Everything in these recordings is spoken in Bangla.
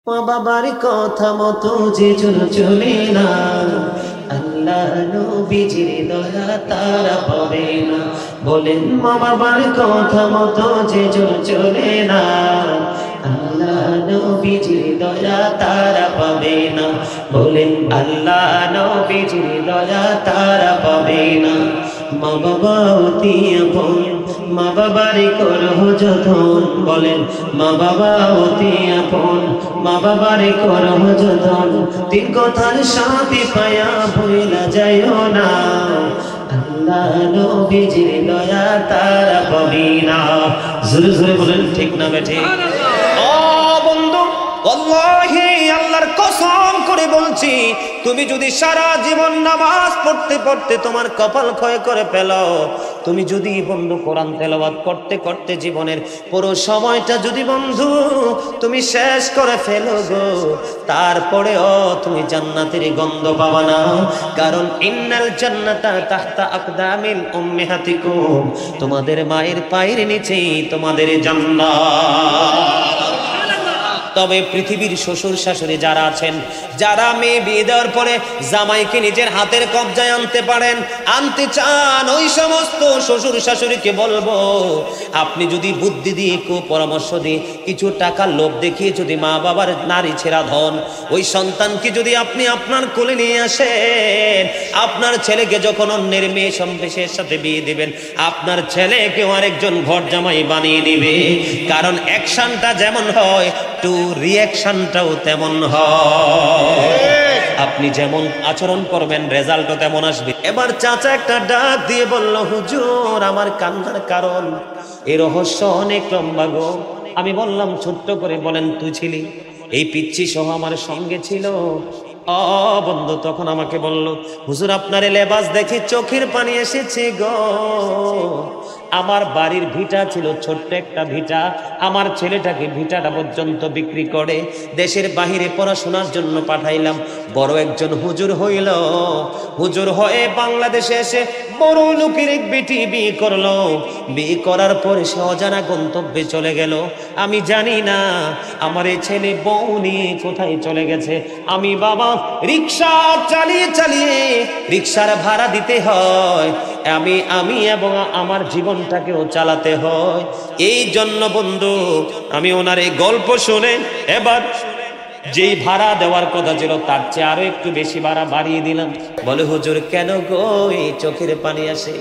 মা বাবার কথা মতো যে চলে না, আল্লাহ নবীজির দয়া তারা পাবে না। বলেন মা বাবার কথা মতো যে চলে না, আল্লাহ নবীজির দয়া তারা পাবে না। বলেন আল্লাহ নবীজির দয়া তারা পাবে না। মা বাবা অতি আপন, মা বাবারই করো যতন। বলেন মা বাবা অতি আপন, মা বাবারই করো যতন। তিন কথার সাথে পায়া ভুলা যাইও না, আল্লাহ নবীজির দয়া তারা পাবে না। জোরে জোরে বলেন ঠিক না বেঠিক? ও বন্ধু, আল্লাহি আল্লাহর কসম করে বলছি, তুমি যদি সারা জীবন নামাজ পড়তে পড়তে তোমার কপাল ক্ষয় করে ফেলো, তুমি যদি বন্ধু কোরআন তেলাওয়াত করতে করতে জীবনের পুরো সময়টা যদি বন্ধু তুমি শেষ করে ফেলো গো, তারপরেও তুমি জান্নাতের গন্ধ পাবা না। কারণ ইন্নাল জান্নাতা তাহতা আকদামিল উম্মাহাতিকুম, তোমাদের মায়ের পায়ের নিচেই তোমাদের জান্নাত। তবে পৃথিবীর শ্বশুর শাশুড়ি যারা আছেন, যারা মেয়ে বিয়ে দেওয়ার পরে জামাইকে নিজের হাতের কবজায় আনতে পারেন, আনতে চান, ওই সমস্ত শ্বশুর শাশুড়িকে বলবো, আপনি যদি বুদ্ধি দিয়ে পরামর্শ দিয়ে কিছু টাকার লোভ দেখিয়ে যদি মা বাবার নারী ছেঁড়া ধন ওই সন্তানকে যদি আপনি আপনার কোলে নিয়ে আসেন, আপনার ছেলেকে যখন অন্যের মেয়ে সম্পেশের সাথে বিয়ে দিবেন, আপনার ছেলেকেও আরেকজন ঘর জামাই বানিয়ে দিবে। কারণ অ্যাকশনটা যেমন হয় টু রিঅ্যাকশনটাও তেমন হয়। আপনি যেমন আচরণ করবেন রেজাল্টও তেমন আসবে। এবার চাচা একটা ডাক দিয়ে বলল, হুজুর আমার কান্নার কারণ এই রহস্য অনেক লম্বা গো। আমি বললাম ছোট্ট করে বলেন, তুই ছিলি? এই পিচ্ছি সহ আমার সঙ্গে ছিল। ও বন্ধু তখন আমাকে বলল, হুজুর আপনার লেবাস দেখে চোখের পানি এসেছে গো। আমার বাড়ির ভিটা ছিল ছোট্ট একটা ভিটা, আমার ছেলেটাকে ভিটাটা পর্যন্ত বিক্রি করে দেশের বাহিরে পড়াশোনার জন্য পাঠাইলাম। বড় একজন হুজুর হইল, হুজুর হয়ে বাংলাদেশে এসে বড় লোকের এক বেটি বিয়ে করলো। বিয়ে করার পরে সে অজানা গন্তব্যে চলে গেল। আমি জানি না আমার এই ছেলে বউ নিয়ে কোথায় চলে গেছে। আমি বাবা রিক্সা চালিয়ে চালিয়ে রিক্সার ভাড়া দিতে হয়, আমি এবং আমার জীবনটাকেও চালাতে হয়। এই জন্য বন্ধু আমি ওনার এই গল্প শুনে এবার যেই ভাড়া দেওয়ার কথা ছিল তার চেয়ে আরো একটু বেশি ভাড়া বাড়িয়ে দিলাম। বলে হুজুর কেন গো এই চোখের পানি আসে?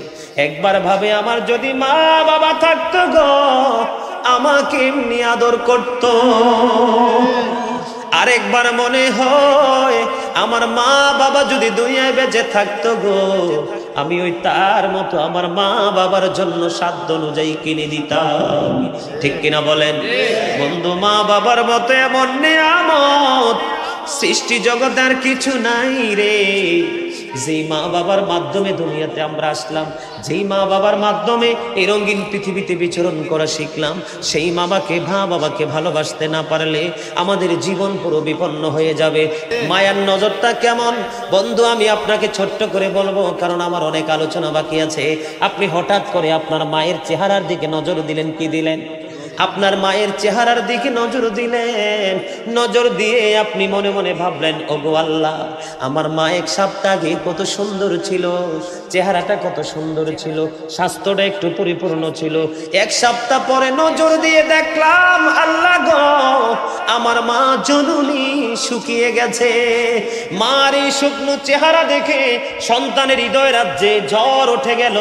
একবার ভাবে আমার যদি মা বাবা থাকতো গো, আমাকে এমনি আদর করতো। আরেকবার মনে হয় আমার মা বাবা যদি দুনিয়ায় বেঁচে থাকতো গো, আমি ওই তার মতো আমার মা বাবার জন্য সাধ্য অনুযায়ী কিনে দিতাম। ঠিক কিনা বলেন বন্ধু? মা বাবার মতো এমন নিয়ামত সৃষ্টি জগতে আর কিছু নাই রে। যেই মা বাবার মাধ্যমে দুনিয়াতে আমরা আসলাম, যেই মা বাবার মাধ্যমে এই রঙিন পৃথিবীতে বিচরণ করা শিখলাম, সেই বাবাকে ভালোবাসতে না পারলে আমাদের জীবন পুরো বিপন্ন হয়ে যাবে। মায়ার নজরটা কেমন বন্ধু আমি আপনাকে ছোট্ট করে বলবো, কারণ আমার অনেক আলোচনা বাকি আছে। আপনি হঠাৎ করে আপনার মায়ের চেহারার দিকে নজর দিলেন, কি দিলেন? আপনার মায়ের চেহারার দিকে নজর দিলেন। নজর দিয়ে আপনি মনে মনে ভাবলেন, ওগো আল্লাহ আমার মা এক সপ্তাহ আগে কত সুন্দর ছিল, চেহারাটা কত সুন্দর ছিল, স্বাস্থ্যটা একটু পরিপূর্ণ ছিল। এক সপ্তাহ পরে নজর দিয়ে দেখলাম, আল্লাহ গো আমার মা জননী শুকিয়ে গেছে। মার এই শুকনো চেহারা দেখে সন্তানের হৃদয় রাজ্যে ঝড় উঠে গেল,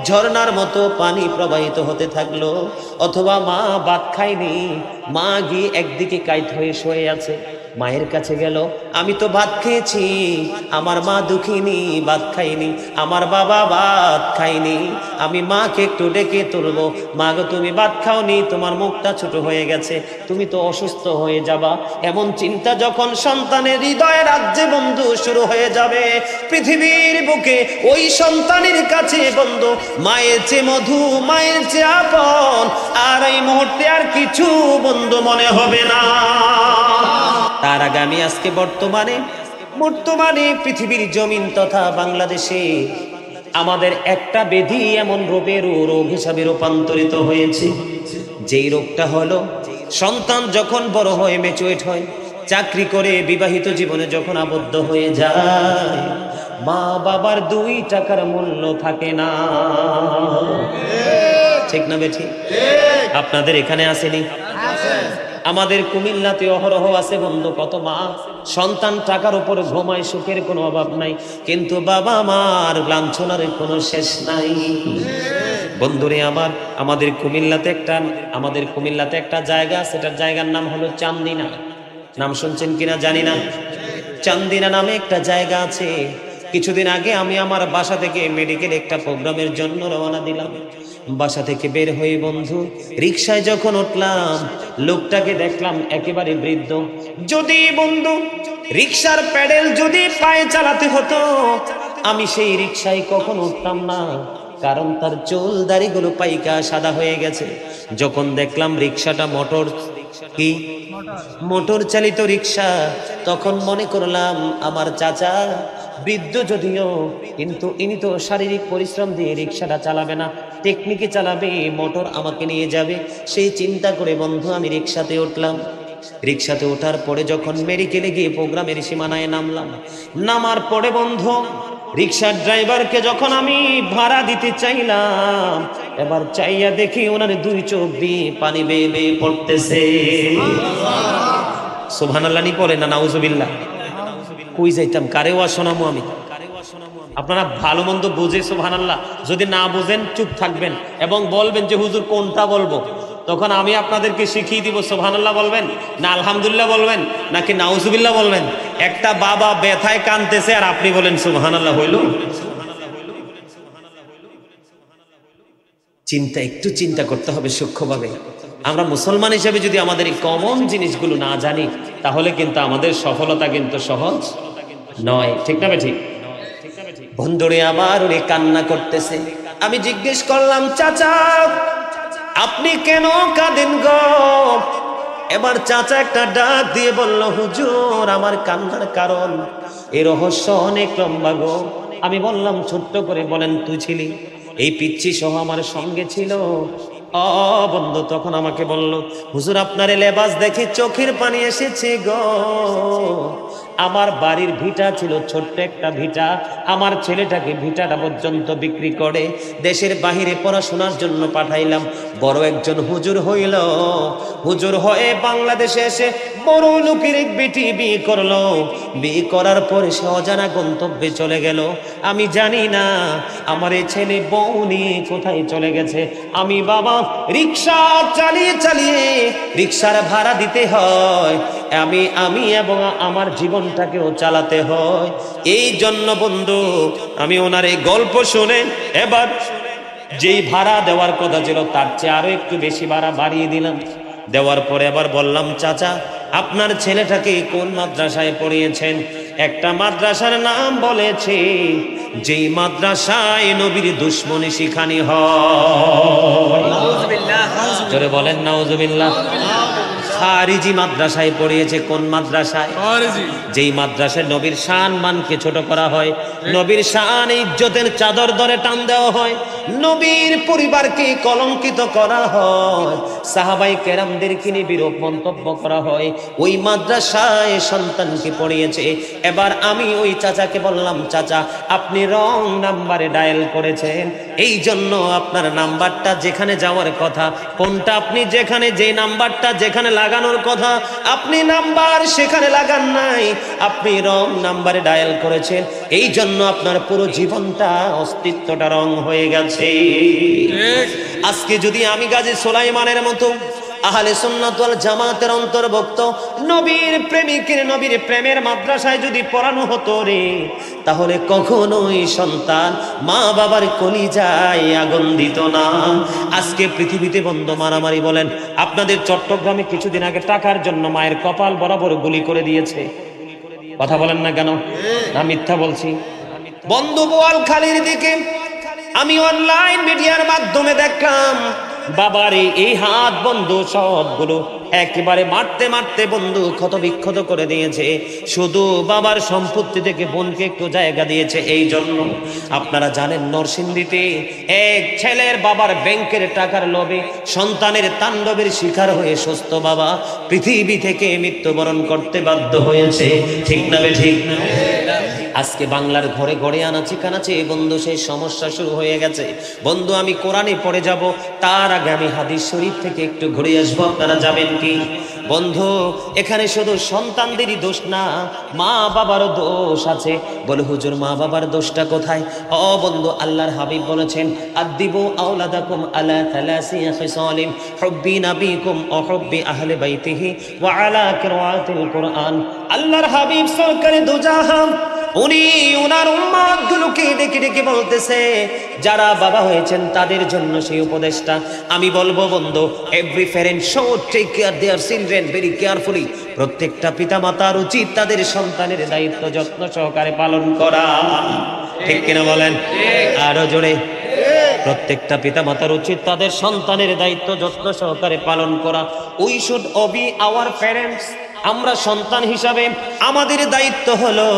ঝর্ণার মতো পানি প্রবাহিত হতে থাকলো। অথবা মা ভাত খায়নি, মা গিয়ে একদিকে কাইত হয়ে শুয়ে আছে। মায়ের কাছে গেল, আমি তো ভাত খেয়েছি, আমার মা দুঃখিনী, ভাত খাইনি, আমার বাবা ভাত খাইনি। আমি মাকে একটু ডেকে তুলবো, মা গো তুমি ভাত খাওনি, তোমার মুখটা ছোট হয়ে গেছে, তুমি তো অসুস্থ হয়ে যাবা। এমন চিন্তা যখন সন্তানের হৃদয়ে রাজ্যে বন্ধু শুরু হয়ে যাবে, পৃথিবীর বুকে ওই সন্তানের কাছে বন্ধু মায়ের চেয়ে মধু, মায়ের চেয়ে আপন আর এই মুহূর্তে আর কিছু বন্ধু মনে হবে না। তার আগে আমি আজকে বর্তমানে পৃথিবীর জমিন তথা বাংলাদেশে আমাদের একটা ব্যাধি এমন রোগ হিসাবে রূপান্তরিত হয়েছে, যেই রোগটা হলো সন্তান যখন বড় হয়, ম্যাচুরেট হয়, চাকরি করে বিবাহিত জীবনে যখন আবদ্ধ হয়ে যায়, মা বাবার 2 টাকার মূল্য থাকে না। ঠিক না বেঠি? আপনাদের এখানে আসেনি? আমাদের কুমিল্লাতে অহরহ আছে বন্ধু, কত মা সন্তান টাকার উপর ঘুমায়, সুখের কোনো অভাব নাই, কিন্তু বাবা মার লাঞ্ছনার কোনো শেষ নাই। বন্ধুরে আমার, আমাদের কুমিল্লাতে একটা জায়গা, সেটার জায়গার নাম হলো চান্দিনা। নাম শুনছেন কিনা জানি না। চান্দিনা নামে একটা জায়গা আছে। কিছুদিন আগে আমি আমার বাসা থেকে মেডিকেল একটা প্রোগ্রামের জন্য রওনা দিলাম। বাসা থেকে বের হয়ে বন্ধু রিকশায় যখন উঠলাম, লোকটাকে দেখলাম একেবারে বৃদ্ধ। যদি বন্ধু রিকশার প্যাডেল যদি পায়ে চালাতে হতো, আমি সেই রিকশায় কখন উঠতাম না, কারণ তার চুল দাড়িগুলো পাইকা সাদা হয়ে গেছে। যখন দেখলাম রিকশাটা মোটর চালিত রিকশা, তখন মনে করলাম আমার চাচা বৃদ্ধ যদিও, কিন্তু ইনি তো শারীরিক পরিশ্রম দিয়ে রিকশাটা চালাবে না, টেকনিকে চালাবে, মোটর আমাকে নিয়ে যাবে। সেই চিন্তা করে বন্ধু আমি রিকশাতে উঠলাম। রিকশাতে ওঠার পরে যখন মেডিকেলে গিয়ে প্রোগ্রামের সীমানায় নামলাম, নামার পরে বন্ধু রিকশার ড্রাইভারকে যখন আমি ভাড়া দিতে চাইলাম, এবার চাইয়া দেখি ওনার 2 চোখ দিয়ে পানি বেয়ে বেয়ে পড়তেছে। সুবহানাল্লাহ নি পড়ে না নাউজুবিল্লাহ? কই যাইতাম, কারেও শোনামু আমি? আপনারা ভালো মন্দ বুঝে সুবহানাল্লাহ, যদি না বুঝেন চুপ থাকবেন এবং বলবেন যে হুজুর কোনটা বলবো, তখন আমি আপনাদেরকে শিখিয়ে দিব। সুবহানাল্লাহ বলবেন না আলহামদুলিল্লাহ বলবেন নাকি নাউজুবিল্লাহ বলবেন? একটা বাবা ব্যথায় কাঁদতেছে আর আপনি বলেন সুবহানাল্লাহ, হইল? একটু চিন্তা করতে হবে সূক্ষ্মভাবে। আমরা মুসলমান হিসেবে যদি আমাদের এই কমন জিনিসগুলো না জানি, তাহলে কিন্তু আমাদের সফলতা কিন্তু সহজ নয়। ঠিক না ঠিক? বন্ধুরে আমার উনি কান্না করতেছে। আমি জিজ্ঞেস করলাম, চাচা আপনি কেন কাঁদেন গো? এবার চাচা একটা ডাক দিয়ে বলল, হুজুর আমার কান্নার কারণ, এই রহস্য অনেক লম্বা গো। আমি বললাম, ছোট্ট করে বলেন, তুই ছিলি? এই পিচ্ছি সহ আমার সঙ্গে ছিল। বন্ধু তখন আমাকে বলল, হুজুর আপনার লেবাস দেখে চোখের পানি এসেছে গো। আমার বাড়ির ভিটা ছিল ছোট্ট একটা ভিটা, আমার ছেলেটাকে ভিটাটা পর্যন্ত বিক্রি করে দেশের বাহিরে পড়াশোনার জন্য পাঠাইলাম। বড় একজন হুজুর হইল, হুজুর হয়ে বাংলাদেশে এসে বড় লোকের এক বেটি বিয়ে করলো। বিয়ে করার পরে সে অজানা গন্তব্যে চলে গেল। আমি জানি না আমার এই ছেলে বউ নিয়ে কোথায় চলে গেছে। আমি বাবা রিক্সা চালিয়ে চালিয়ে রিক্সার ভাড়া দিতে হয়, আমি এবং আমার জীবনটাকেও চালাতে হয়। এই জন্য বন্ধু আমি ওনার এই গল্প শুনে এবার যেই ভাড়া দেওয়ার কথা ছিল তার চেয়ে আরো একটু বেশি ভাড়া বাড়িয়ে দিলাম। দেওয়ার পরে আবার বললাম, চাচা আপনার ছেলেটাকে কোন মাদ্রাসায় পড়িয়েছেন? একটা মাদ্রাসার নাম বলেছে, যেই মাদ্রাসায় নবীর দুশ্মনী শিখানি হয়। জোরে বলেন নাউজুবিল্লাহ। খারিজি মাদ্রাসায় পড়িয়েছে। কোন মাদ্রাসায়? যেই মাদ্রাসায় নবীর শান মানকে ছোট করা হয়, নবীর শান ইজ্জতের চাদর ধরে টান দেওয়া হয়, নবীর পরিবারকে কলঙ্কিত করা হয়, সাহাবাই কেরামদেরকে নিয়ে বিরূপ মন্তব্য করা হয়, ওই মাদ্রাসায় সন্তানকে পড়িয়েছে। এবার আমি ওই চাচাকে বললাম, চাচা আপনি রং নাম্বারে ডায়াল করেছেন, এই জন্য আপনার নাম্বারটা যেখানে যাওয়ার কথা, কোনটা আপনি যেখানে যে নাম্বারটা যেখানে লাগানোর কথা আপনি নাম্বার সেখানে লাগান নাই, আপনি রং নাম্বারে ডায়াল করেছেন, এই জন্য আপনার পুরো জীবনটা অস্তিত্বটা রং হয়ে গেছে। আজকে যদি আমি গাজী সুলাইমানের মতো আহলে সুন্নাত ওয়াল জামাতের অন্তর্ভুক্ত নবীর প্রেমিকের নবীর প্রেমের মাদ্রাসায় যদি পড়ানো হতো রে, তাহলে কখনোই সন্তান মা বাবার কলিজায় আগুন দিত না। আজকে পৃথিবীতে বন্ধ মারামারি বলেন, আপনাদের চট্টগ্রামে কিছুদিন আগে টাকার জন্য মায়ের কপাল বরাবর গুলি করে দিয়েছে। কথা বলেন না কেন? না মিথ্যা বলছি? বন্ধু বোয়ালখালীর দিকে আমি অনলাইন মিডিয়ার মাধ্যমে দেখলাম, বাবারে এই হাত বন্ধ সবগুলো একেবারে মারতে মারতে বন্ধু ক্ষত বিক্ষত করে দিয়েছে। শুধু বাবার সম্পত্তি থেকে বোনকে একটু জায়গা দিয়েছে। এই জন্য আপনারা জানেন নরসিংদীতে এক ছেলের বাবার ব্যাংকের টাকার লোভে সন্তানের তাণ্ডবের শিকার হয়ে সুস্থ বাবা পৃথিবী থেকে মৃত্যুবরণ করতে বাধ্য হয়েছে। ঠিক না বে ঠিক না? আজকে বাংলার ঘরে ঘরে আনাচে কানাচে বন্ধু সেই সমস্যা শুরু হয়ে গেছে। বন্ধু আমি কোরআনে পড়ে যাব, তার আগে আমি হাদিস শরীফ থেকে একটু ঘুরে আসবো। আপনারা যাবেন কি? বন্ধু এখানে শুধু সন্তানদেরই দোষ না, মা বাবারও দোষ আছে। বলে হুজুর মা বাবার দোষটা কোথায়? ও বন্ধু আল্লাহর হাবিব বলেছেন আদিবু আওলাদাকুম আলা থালাসি খিসালিন হুব্বি নাবিকুম ওয়া হুব্বি আহলি বাইতিহি ওয়া আলা কিরাআতিল কুরআন। আল্লাহর হাবিব সরকারে দুজাহান উনি ওনার উম্মতগুলোকে ডেকে ডেকে বলতেছে যারা বাবা হয়েছেন তাদের জন্য সেই উপদেশটা। আমি বলবো বন্ধু, every parent should take care their children very carefully. প্রত্যেকটা পিতা মাতার উচিত তাদের সন্তানের দায়িত্ব যত্ন সহকারে পালন করা। ঠিক কিনা বলেন? আরো জোরে। প্রত্যেকটা পিতা মাতার উচিত তাদের সন্তানের দায়িত্ব যত্ন সহকারে পালন করা। We should Obi our parents. আমরা সন্তান হিসাবে আমাদের দায়িত্ব হলো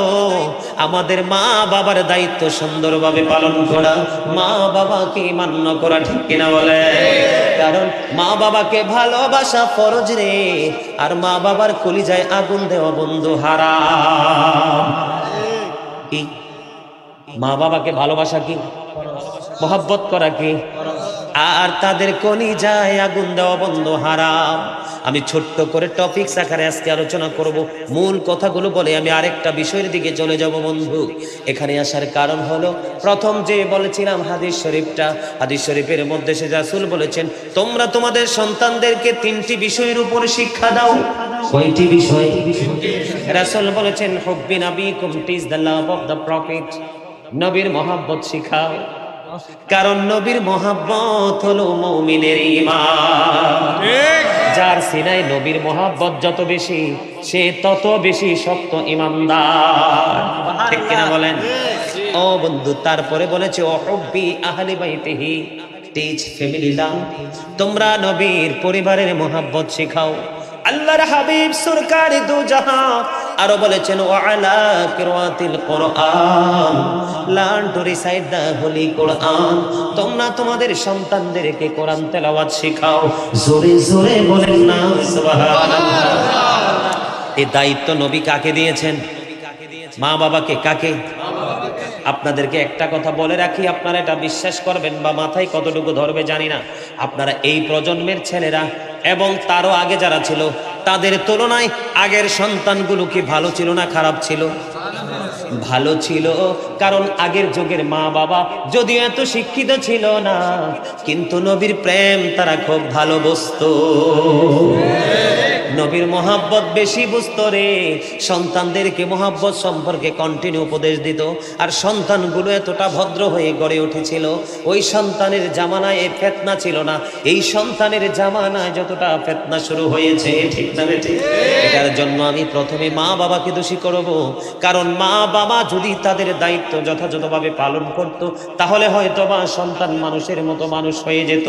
আমাদের মা বাবার দায়িত্ব সুন্দরভাবে পালন করা, মা বাবাকে মান্য করা। ঠিক কিনা বলে? কারণ মা বাবাকে ভালোবাসা ফরজ রে, আর মা বাবার কলিজায় আগুন দেওয়া বন্ধু হারাম। কি? মা বাবাকে ভালোবাসা কি? মহব্বত করা কি? আর তাদের কলিজায় আগুন দেওয়া বন্ধু হারাম। আমি ছোট্ট করে টপিকস আকারে আজকে আলোচনা করব, মূল কথাগুলো বলে আমি আরেকটা বিষয়ের দিকে চলে যাব বন্ধু। এখানে আসার কারণ হলো প্রথম যে বলেছিলাম হাদিস শরীফটা, হাদিস শরীফের মধ্যে সে রাসূল বলেছেন তোমরা তোমাদের সন্তানদেরকে তিনটি বিষয়ের উপর শিক্ষা দাও। কয়টি বিষয়? রাসূল বলেছেন হুব্বি নাবিকুম, teach the love of the prophet. নবীর মহব্বত শিখাও, কারণ নবীর মহব্বত হলো মুমিনের ঈমান। যার সিনায় নবীর মহব্বত যত বেশি সে তত বেশি শক্ত ঈমানদার। ঠিক কিনা বলেন? ও বন্ধু তারপরে বলেছে ও হুব্বি আহলি বাইতিহি, টিচ ফ্যামিলি লাভ। তোমরা নবীর পরিবারের মহব্বত শিখাও। আল্লাহর হাবিব সরকার দু জাহান আরো বলেছেন ওয়া আলা কিরাআতিল কুরআন, learn to recite the holy Quran. তোমরা তোমাদের সন্তানদেরকে কোরআন তেলাওয়াত শেখাও। জোরে জোরে বলেন না সুবহানাল্লাহ। এই দায়িত্ব নবী কাকে দিয়েছেন? মা বাবাকে। কাকে? আপনাদেরকে একটা কথা বলে রাখি, আপনারা এটা বিশ্বাস করবেন বা মাথায় কতটুকু ধরবে জানি না। আপনারা এই প্রজন্মের ছেলেরা এবং তারও আগে যারা ছিল তাদের তুলনায় আগের সন্তানগুলো কি ভালো ছিল না খারাপ ছিল? ভালো ছিল। কারণ আগের যুগের মা বাবা যদিও এত শিক্ষিত ছিল না, কিন্তু নবীর প্রেম তারা খুব ভালো বুঝতো, নবীর মহব্বত বেশি বুঝতো রে। সন্তানদেরকে মহব্বত সম্পর্কে কন্টিনিউ উপদেশ দিত। আর সন্তানগুলো এতটা ভদ্র হয়ে গড়ে উঠেছিল। ওই সন্তানের জামানায় ফিতনা ছিল না, এই সন্তানের জামানায় যতটা ফিতনা শুরু হয়েছে। ঠিক না বেঠিক? এটার জন্য আমি প্রথমে মা বাবাকে দোষী করব। কারণ মা বাবা যদি তাদের দায়িত্ব যথাযথভাবে পালন করত তাহলে হয়তো বা সন্তান মানুষের মতো মানুষ হয়ে যেত।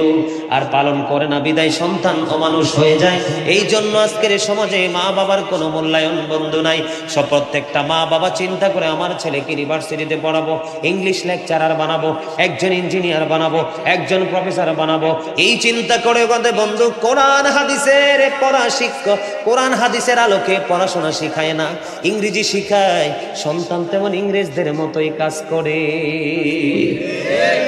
আর পালন করে না বিদায় সন্তান অমানুষ হয়ে যায়। এই জন্য আজকের সমাজে মা বাবার কোনো মূল্যায়ন বন্ধু নাই। সব প্রত্যেকটা মা বাবা চিন্তা করে আমার ছেলেকে ইউনিভার্সিটিতে পড়াবো, ইংলিশ লেকচারার বানাবো, একজন ইঞ্জিনিয়ার বানাবো, একজন প্রফেসর বানাবো। এই চিন্তা করে বন্ধু কোরআন হাদিসের পড়া শিক্ষক, কোরআন হাদিসের আলোকে পড়াশোনা শিখায় না, ইংরেজি শিখায়। সন্তান তেমন ইংরেজদের মতোই কাজ করে।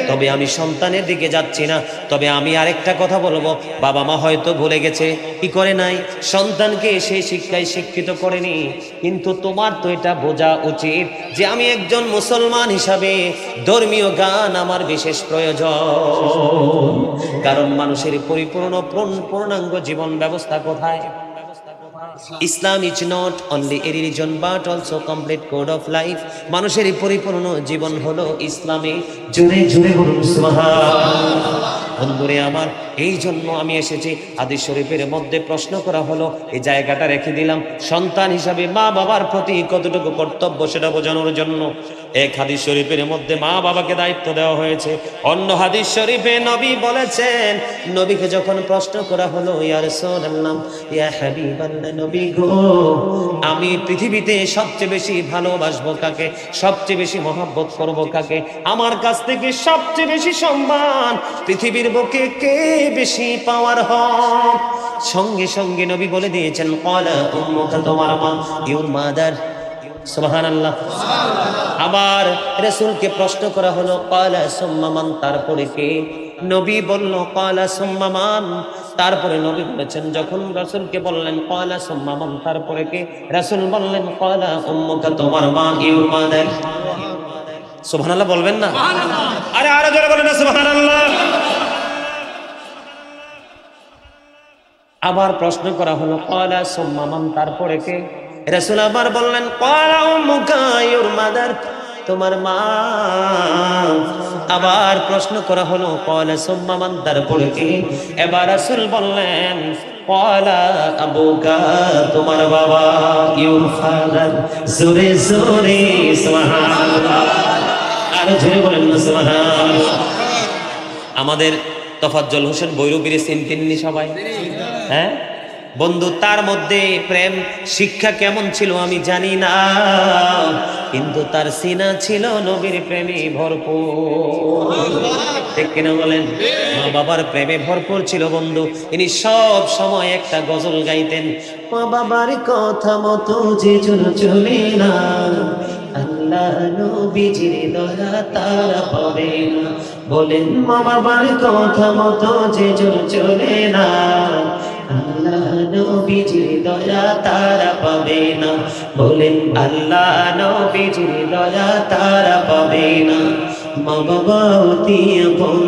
তবে আমি সন্তানের দিকে যাচ্ছি না, তবে আমি আরেকটা কথা বলবো, বাবা মা হয়তো ভুলে গেছে, কি করে নাই, সন্তানকে সেই শিক্ষায় শিক্ষিত করেনি। কিন্তু তোমার তো এটা বোঝা উচিত যে আমি একজন মুসলমান হিসাবে ধর্মীয় গান আমার বিশেষ প্রয়োজন। কারণ মানুষের পরিপূর্ণ পূর্ণাঙ্গ জীবন ব্যবস্থা কোথায়? Islam is not only a religion but also complete code of life. মানুষের পরিপূর্ণ জীবন হলো ইসলামে। জোরে জোরে বলুন সুবহানাল্লাহ। বন্ধুরে আমার, এই জন্য আমি এসেছি। হাদিস শরীফের মধ্যে প্রশ্ন করা হলো, এই জায়গাটা রেখে দিলাম সন্তান হিসাবে মা বাবার প্রতি কতটুকু কর্তব্য সেটা বোঝানোর জন্য। এক হাদিস শরীফের মধ্যে মা বাবাকে দায়িত্ব দেওয়া হয়েছে। অন্য হাদিস শরীফে নবী বলেছেন, নবীকে যখন প্রশ্ন করা হলো, ইয়া রাসূলুল্লাহ, ইয়া হাবিবাল্লাহ, নবী গো, আমি পৃথিবীতে সবচেয়ে বেশি ভালোবাসবো কাকে, সবচেয়ে বেশি মহব্বত করব কাকে, আমার কাছ থেকে সবচেয়ে বেশি সম্মান পৃথিবীর বুকে কে বেশি পাওয়ার হক? সঙ্গে সঙ্গে নবী বলে দিয়েছেন, ক্বালা উম্মুকা, তোমার মা, ইউর মাদার। সুবহানাল্লাহ। আবার রাসূলকে প্রশ্ন করা হলো, ক্বালা সুম্মা মান, তারপরে কে? নবী বলল, ক্বালা সুম্মা মান। তারপরে নবী বলেছেন, যখন রাসূলকে বললেন ক্বালা সুম্মা মান, তারপরে কে? রাসূল বললেন, ক্বালা উম্মুকা, তোমার মা, ইউর মাদার। সুবহানাল্লাহ বলবেন না? আরে আরো জোরে বলেন না সুবহানাল্লাহ। আবার প্রশ্ন করা হলো, ক্বালা সুম্মা মান, তারপরে কে? রাসূল আবার বললেন, ক্বালা উম্মুকা, ইউর মাদার, তোমার মা। আবার প্রশ্ন করা হলো, ক্বালা সুম্মা মান, তারপরে কে? এবার রাসূল বললেন, ক্বালা আবুকা, তোমার বাবা, ইউর ফাদার। জোরে জোরে সুবহানাল্লাহ। আরো জোরে বলেন না সুবহানাল্লাহ। আমাদের তোফাজ্জল হোসেন বৈরবীরে চিনতেননি সবাই? হ্যাঁ বন্ধু, তার মধ্যে প্রেম শিক্ষা কেমন ছিল আমি জানি না, কিন্তু তার সিনা ছিল নবীর প্রেমে ভরপুর। ঠিক কিনা বলেন? মা বাবার প্রেমে ভরপুর ছিল বন্ধু। ইনি সব সময় একটা গজল গাইতেন, মা বাবার কথা মতো যে চলে না, আল্লাহ নবীজির দয়া তারা পাবে না। বলেন, মা বাবার কথা মতো যে চলে না, আল্লাহ নবীজির দয়া তারা পাবে না। বলেন, আল্লাহ নবীজির দয়া তারা পাবে না। মা বাবা অতি আপন,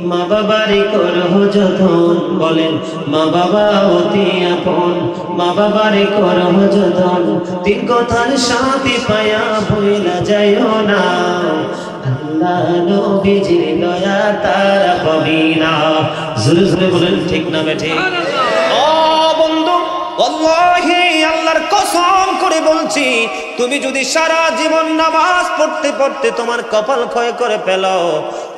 মা বাবারই করো যতন। বলেন, মা বাবা অতি আপন, মা বাবারই করো যতন। তিন কথার সাথে পায়া ভুলা যাইও না, আল্লাহ নবীজির দয়া তারা পাবে না। জোরে জোরে বলেন, ঠিক না বেঠিক? ওয়াল্লাহি, আল্লাহর কসম করে বলছি, তুমি যদি সারা জীবন নামাজ পড়তে পড়তে তোমার কপাল ক্ষয় করে ফেলো,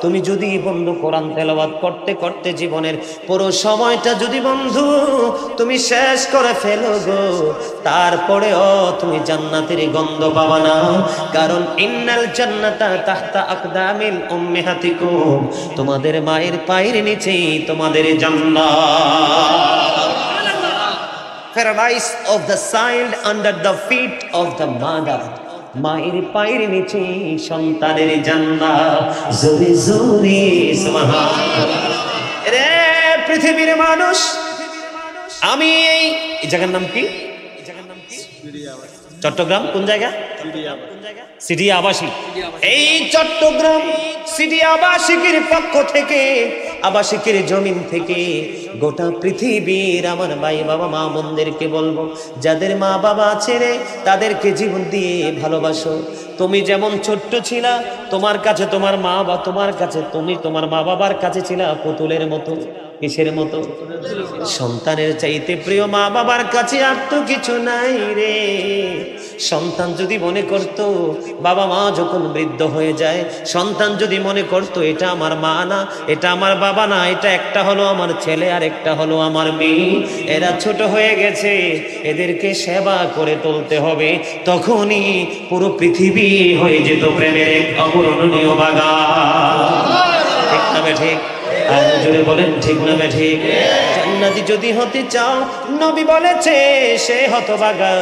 তুমি যদি বন্ধু কোরআন তেলাওয়াত করতে করতে জীবনের পুরো সময়টা যদি বন্ধু তুমি শেষ করে ফেলো গো, তারপরেও তুমি জান্নাতের গন্ধ পাবা না। কারণ ইন্নাল জান্নাতা তাহতা আকদামিল উম্মাহাতিকুম, তোমাদের মায়ের পায়ের নিচেই তোমাদের জান্নাত। Paradise of the child under the feet of the mother, মায়ের পায়ের নিচে সন্তানের জান্নাত। জোরে জোরে সুবহানাল্লাহ। রে পৃথিবীর মানুষ, আমি এই জায়গার নাম কি? চট্টগ্রাম। কোন জায়গা? সিটি আবাসিক। এই চট্টগ্রাম সিটি আবাসিকের পক্ষ থেকে, আবাসিকের জমিন থেকে গোটা পৃথিবীর আমার ভাই বাবা মা বোনদেরকে বলবো, যাদের মা বাবা আছে রে, তাদেরকে জীবন দিয়ে ভালোবাসো। তুমি যেমন ছোট্ট ছিলা, তোমার কাছে তোমার মা বা তোমার কাছে তুমি তোমার মা বাবার কাছে ছিলা পুতুলের মতো। কিসের মতো? সন্তানের চাইতে প্রিয় মা বাবার কাছে আর তো কিছু নাই রে। সন্তান যদি মনে করত বাবা মা যখন বৃদ্ধ হয়ে যায়, সন্তান যদি মনে করত এটা আমার মা না, এটা আমার বাবা না, এটা একটা হলো আমার ছেলে আর একটা হলো আমার মেয়ে, এরা ছোট হয়ে গেছে, এদেরকে সেবা করে তুলতে হবে, তখনই পুরো পৃথিবী হয়ে যেত প্রেমের এক অপূরণীয় বাগান। ঠিক না ঠিক? আর জোরে বলেন, ঠিক না ঠিক? জান্নাতি যদি হতে চাও, নবী বলেছে সে হতভাগা,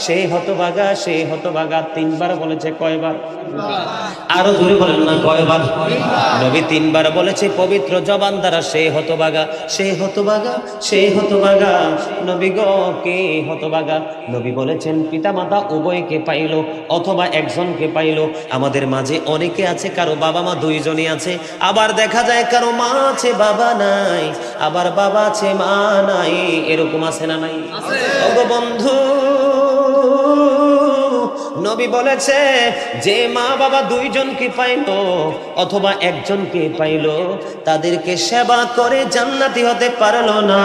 সে হতভাগা, সে হতভাগা। তিনবার বলেছে। কয়বার? আরো জোরে বলেন না, কয়বার? নবী তিনবার বলেছে পবিত্র জবান দ্বারা, সে হতভাগা, সে হতভাগা, সে হতভাগা। নবী গো, কে হতভাগা? নবী বলেছেন পিতা মাতা উভয়কে পাইলো অথবা একজনকে পাইলো। আমাদের মাঝে অনেকে আছে কারো বাবা মা দুইজনই আছে, আবার দেখা যায় কারো মা আছে বাবা নাই, আবার বাবা আছে মা নাই। এরকম আছে না নাই? ওগো বন্ধু, নবী বলেছে যে মা বাবা দুইজনকে পাইলো অথবা একজনকে পাইলো, তাদেরকে সেবা করে জান্নাতি হতে পারলো না,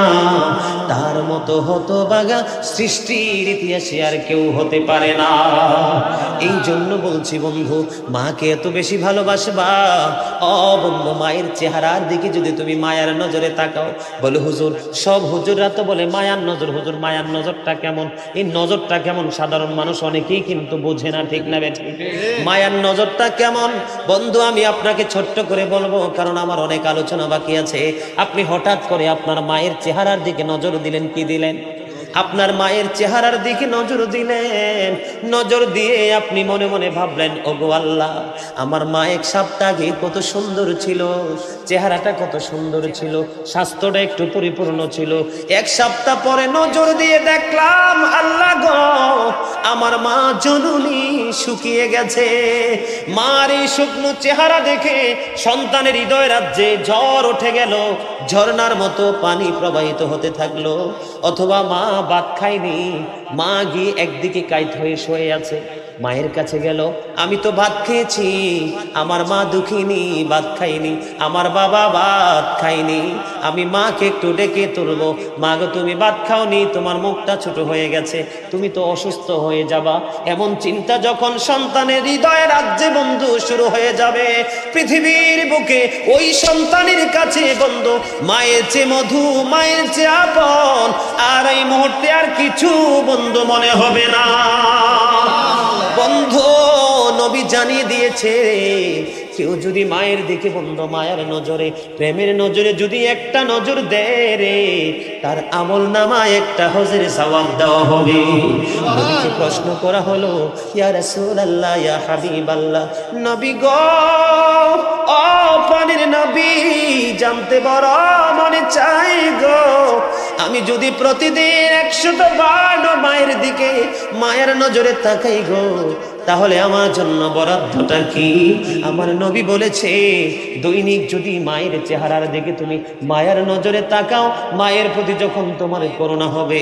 তার মতো হতভাগা সৃষ্টির ইতিহাসে আর কেউ হতে পারে না। এই জন্য বলছি বন্ধু, মাকে এত বেশি ভালোবাসবা। বন্ধু, মায়ের চেহারার দিকে যদি তুমি মায়ার নজরে তাকাও, বলে হুজুর সব হুজুররা তো বলে মায়ার নজর, হুজুর মায়ার নজরটা কেমন? এই নজরটা কেমন সাধারণ মানুষ অনেকেই কিন্তু বোঝে না, ঠিক না বেঠিক? মায়ার নজরটা কেমন বন্ধু আমি আপনাকে ছোট্ট করে বলবো, কারণ আমার অনেক আলোচনা বাকি আছে। আপনি হঠাৎ করে আপনার মায়ের চেহারার দিকে নজর দিলেন, কি দিলেন? আপনার মায়ের চেহারার দিকে নজর দিলেন, নজর দিয়ে আপনি মনে মনে ভাবলেন, ওগো আল্লাহ, আমার মা এক সপ্তাহ আগে কত সুন্দর ছিল, চেহারাটা কত সুন্দর ছিল, স্বাস্থ্যটা একটু পরিপূর্ণ ছিল। এক সপ্তাহ পরে নজর দিয়ে দেখলাম, আল্লাহ গো, আমার মা জননী শুকিয়ে গেছে। মার এই শুকনো চেহারা দেখে সন্তানের হৃদয় রাজ্যে ঝড় উঠে গেল, ঝর্ণার মতো পানি প্রবাহিত হতে থাকলো। অথবা মা ভাত খায়নি, মা গিয়ে একদিকে কাইত হয়ে শুয়ে আছে, মায়ের কাছে গেল, আমি তো ভাত খেয়েছি, আমার মা দুঃখিনী, ভাত খাইনি, আমার বাবা ভাত খাইনি, আমি মাকে একটু ডেকে তুলবো, মা গো তুমি ভাত খাওনি, তোমার মুখটা ছোট হয়ে গেছে, তুমি তো অসুস্থ হয়ে যাবা। এমন চিন্তা যখন সন্তানের হৃদয়ে রাজ্যে বন্ধু শুরু হয়ে যাবে, পৃথিবীর বুকে ওই সন্তানের কাছে বন্ধু মায়ের চেয়ে মধু, মায়ের চেয়ে আপন আর এই মুহূর্তে আর কিছু বন্ধু মনে হবে না। বন্ধু নবী জানিয়ে দিয়েছে, কেউ যদি মায়ের দিকে বন্ধু মায়ের নজরে, প্রেমের নজরে যদি একটা নজর দেয় রে, তার আমল নামায় একটা হজের সওয়াব দেওয়া হবে। নবীকে প্রশ্ন করা হলো, ইয়া রাসূলুল্লাহ, ইয়া হাবিবাল্লাহ, নবী গো, ও পানির নবী, জানতে বড় মনে চাই গো, আমি যদি প্রতিদিন 100 বার মায়ের দিকে মায়ের নজরে তাকাই গো, তাহলে আমার জন্য বরাদ্দটা কি? আমার নবী বলেছে, দৈনিক যদি মায়ের চেহারার দিকে তুমি মায়ের নজরে তাকাও, মায়ের প্রতি যখন তোমার করুণা হবে,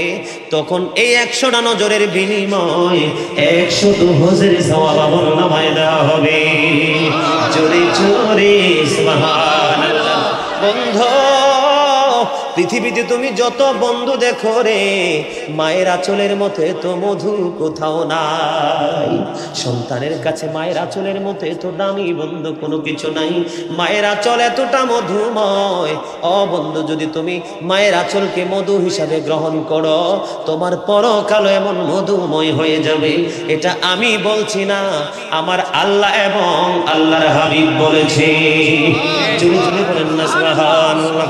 তখন এই 100টা নজরের বিনিময় 100 হজের সওয়াব আমল নামায় দেওয়া হবে। জোরে জোরে সুবহানাল্লাহ। বন্ধু, পৃথিবীতে তুমি যত বন্ধু দেখো রে, মায়ের আঁচলের মতো তো মধু কোথাও নাই। সন্তানের কাছে মায়ের আঁচলের মতো তো দামি বন্ধু কোনো কিছু নাই। মায়ের আঁচল এতটা মধুময়। বন্ধু, যদি তুমি মায়ের আঁচলকে মধু হিসাবে গ্রহণ করো, তোমার পরকাল এমন মধুময় হয়ে যাবে। এটা আমি বলছি না, আমার আল্লাহ এবং আল্লাহর হাবিব বলেছে। জোরে জোরে বলেন না সুবহানাল্লাহ।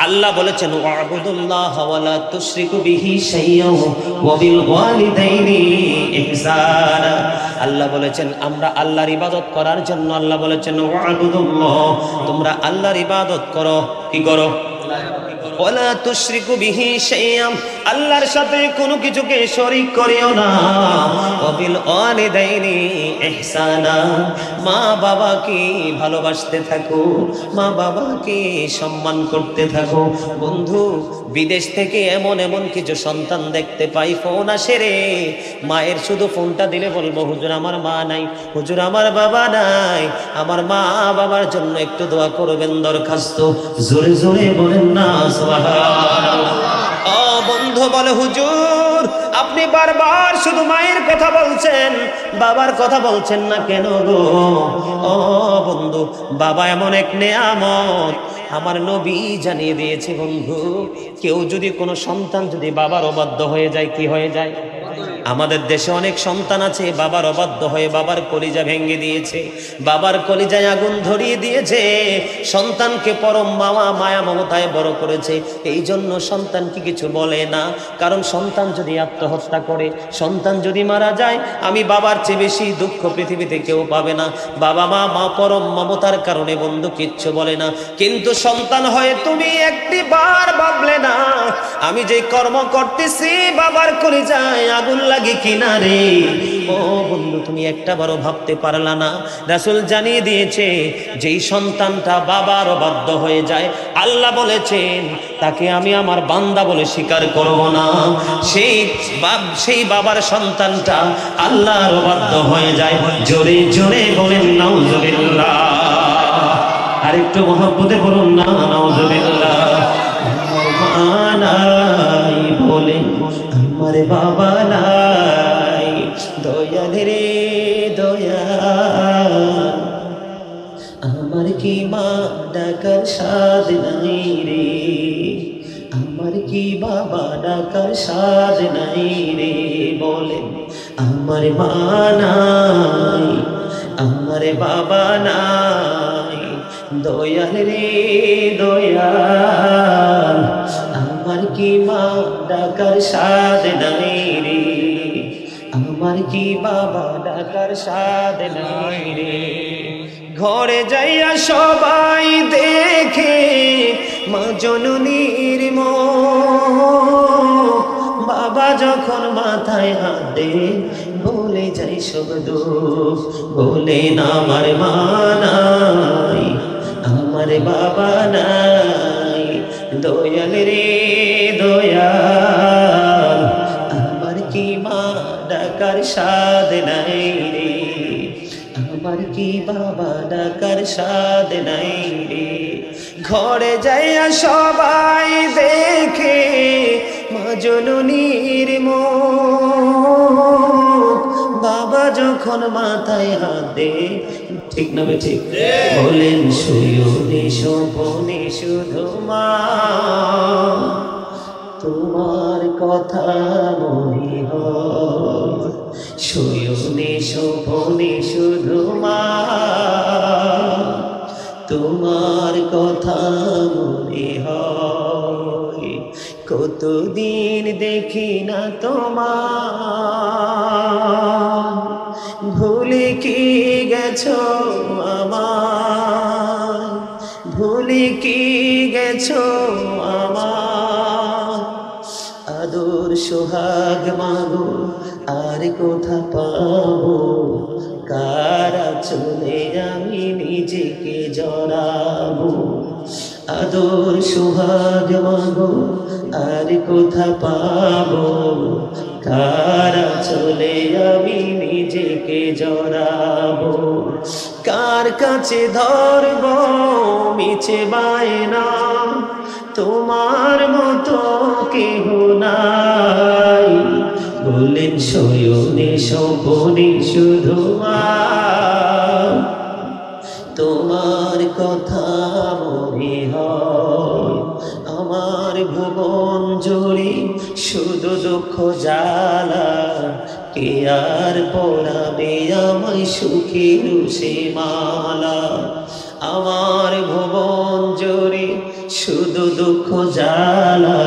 আল্লাহ বলেছেন, ওয়াবুদুল্লাহ ওয়ালা তুশরিকু বিহি শাইয়্যান ওয়া বিল ওয়ালিদাইনি ইহসানা। আল্লাহ বলেছেন আমরা আল্লাহর ইবাদত করার জন্য, আল্লাহ বলেছেন ওয়াবুদুল্লাহ, তোমরা আল্লাহর ইবাদত করো। কি করো? ওয়ালা তুশরিকু বিহি শাইয়্যান, আল্লাহর সাথে কোনো কিছুকে শরীক করিও না। ওয়া বিল ওয়ালিদাইনি ইহসানা, মা বাবাকে ভালোবাসতে থাকো, মা বাবাকে সম্মান করতে থাকো। বন্ধু, বিদেশ থেকে এমন এমন কিছু সন্তান দেখতে পাই, ফোন আসে রে, মায়ের শুধু ফোনটা দিলে বলবো, হুজুর আমার মা নাই, হুজুর আমার বাবা নাই, আমার মা বাবার জন্য একটু দোয়া করবেন, দরখাস্ত। জোরে জোরে বলেন না সুবহানাল্লাহ। বন্ধু বলে, হুজুর আপনি বারবার শুধু মায়ের কথা বলছেন, বাবার কথা বলছেন না কেন গো? বন্ধু, বাবা এমন এক নেয়ামত, আমার নবী জানিয়ে দিয়েছে বন্ধু, কেউ যদি কোনো সন্তান যদি বাবার অবাধ্য হয়ে যায়, কি হয়ে যায়? আমাদের দেশে অনেক সন্তান আছে বাবার অবাধ্য হয়ে বাবার কলিজা ভেঙে দিয়েছে, বাবার কলিজায় আগুন ধরিয়ে দিয়েছে, সন্তানকে পরম মায়া মমতায় বড় করেছে। এই জন্য সন্তানকে কিছু বলে না, কারণ সন্তান যদি আত্মহত্যা করে, সন্তান যদি মারা যায়, আমি বাবার চেয়ে বেশি দুঃখ পৃথিবীতে কেউ পাবে না। বাবা মা পরম মমতার কারণে বন্ধু কিচ্ছু বলে না। কিন্তু সন্তান হয়ে তুমি একটি বার ভাবলে না, আমি যে কর্ম করতেছি বাবার কলিজায় আগুন লাগে কিনা রে? ও বন্ধু, তুমি একটা বারও ভাবতে পারলা না? রাসূল জানিয়ে দিয়েছে, যেই সন্তানটা বাবার অবাধ্য হয়ে যায়, আল্লাহ বলেছেন তাকে আমি আমার বান্দা বলে স্বীকার করব না। সেই বাবার সন্তানটা আল্লাহর অবাধ্য হয়ে যায়। জোরে জোরে বলেন নাউজুবিল্লাহ। আরেকটু মহব্বতে বলুন না নাউজুবিল্লাহ। আমার মা নাই বলে আমার বাবা নাই, দয়াল রে দয়াল, আমার কি মা ডাকার স্বাদ নাই রে, আমার কি বাবা ডাকার স্বাদ নাই রে। বলেন আমার মা নাই, আমার বাবা নাই, দয়াল রে দয়াল, আমার কি মা ডাকার স্বাদ নাই রে, আমার কি বাবা ডাকার স্বাদ নাই রে। ঘরে যাইয়া সবাই দেখে মা জননীর মুখ, বাবা যখন মাথায় হাত দে বলে যাই সব দুঃখ। বলেন আমার মা নাই, আমার বাবা নাই, দয়াল রে দয়াল, আমার কি মা ডাকার স্বাদ নাই রে, আমার কি বাবা ডাকার স্বাদ নাই রে। ঘরে যাইয়া সবাই দেখে মা জননীর মুখ, বাবা যখন মাথায় হাত দে, ঠিক না বে ঠিক? বলেন শুয়োনি স্বপনে শুধু মা তোমার কথা মনে হয়, শুয়োনি স্বপনে শুধু মা তোমার কথা মনে হয়। কতদিন দেখি না তোমার, ভুলে কি গেছো আমার, ভুলে কি গেছো আমার। আদর সোহাগ মাগো আর কোথা পাবো, কারা চলে আমি নিজেকে জড়াবো। আদর সোহাগ মাগো আর কোথা পাবো, কারা চলে আমি নিজেকে জড়াবো। কার কাছে ধরবো মিছে বায়না, তোমার মতো কেহ নাই। বলেন শয়নে স্বপনে শুধু মা তোমার কথা মনে হয়। আমার ভুবন জুড়ে শুধু দুঃখ জ্বালা, কে আর পরাবে আমায় সুখের সে মালা। আমার ভুবন জুড়ে শুধু দুঃখ জ্বালা,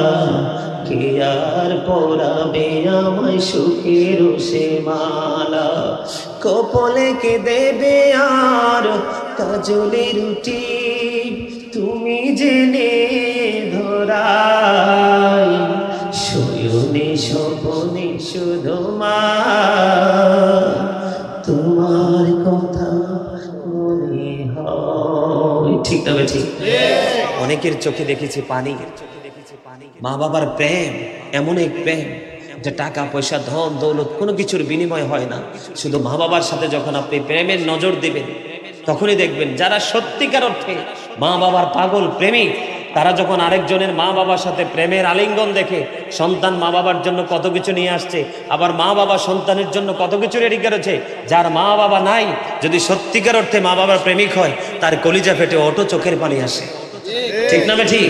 কে আর পরাবে আমায় সুখের সে মালা। কপলে কে দেবে আর কাজলে রুটি, তুমি জেনে ধরাই। শয়নে স্বপনে শুধু মা তোমার কথা মনে হয়। ঠিক তবে ঠিক? অনেকের চোখে দেখেছি পানি। মা বাবার প্রেম এমন এক প্রেম, যে টাকা পয়সা ধন দৌলত কোনো কিছুর বিনিময় হয় না। শুধু মা বাবার সাথে যখন আপনি প্রেমের নজর দিবেন, তখনই দেখবেন যারা সত্যিকার অর্থে মা বাবার পাগল প্রেমিক, তারা যখন আরেকজনের মা বাবার সাথে প্রেমের আলিঙ্গন দেখে, সন্তান মা বাবার জন্য কত কিছু নিয়ে আসছে, আবার মা বাবা সন্তানের জন্য কত কিছু রেডি করেছে। যার মা বাবা নাই, যদি সত্যিকার অর্থে মা বাবার প্রেমিক হয়, তার কলিজা ফেটে অটো চোখের পানি আসে। ঠিক না ঠিক?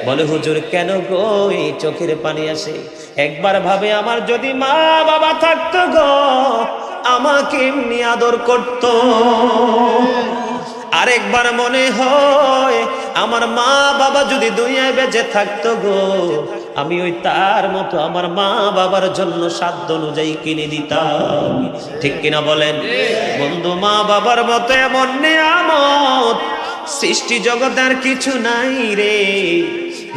বলে হুজুর কেন গো এই চোখের পানি আসে? একবার ভাবে আমার যদি মা বাবা থাকতো গো, আমাকে এমনি আদর করতো। আরেকবার মনে হয় আমার মা বাবা যদি দুনিয়ায় বেঁচে থাকতো গো, আমি ওই তার মতো আমার মা বাবার জন্য সাধ্য অনুযায়ী কিনে দিতাম। ঠিক কিনা বলেন বন্ধু? মা বাবার মতো এমন নিয়ামত সৃষ্টি জগৎ আর কিছু নাই রে।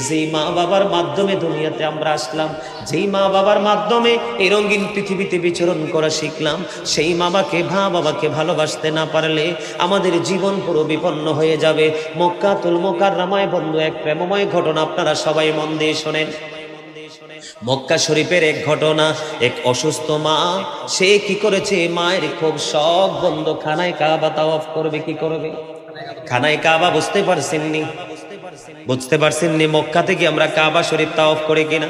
যেই মা বাবার মাধ্যমে দুনিয়াতে আমরা আসলাম, যেই মা বাবার মাধ্যমে এই রঙিন পৃথিবীতে বিচরণ করা শিখলাম, সেই বাবাকে বাবাকে ভালোবাসতে না পারলে আমাদের জীবন পুরো বিপন্ন হয়ে যাবে। মক্কাতুল মুকাররমায় বন্ধু এক প্রেমময় ঘটনা আপনারা সবাই মন দিয়ে শোনেন। মক্কা শরীফের এক ঘটনা, এক অসুস্থ মা, সে কি করেছে, মায়ের খুব শখ বন্ধু খানায় কাবা তাওয়াফ করবে। কি করবে? খানায় কাবা। বুঝতে পারছেননি? বুঝতে পারছেননি? মক্কা থেকে আমরা কাবা শরীফ তাওয়াফ করে কিনা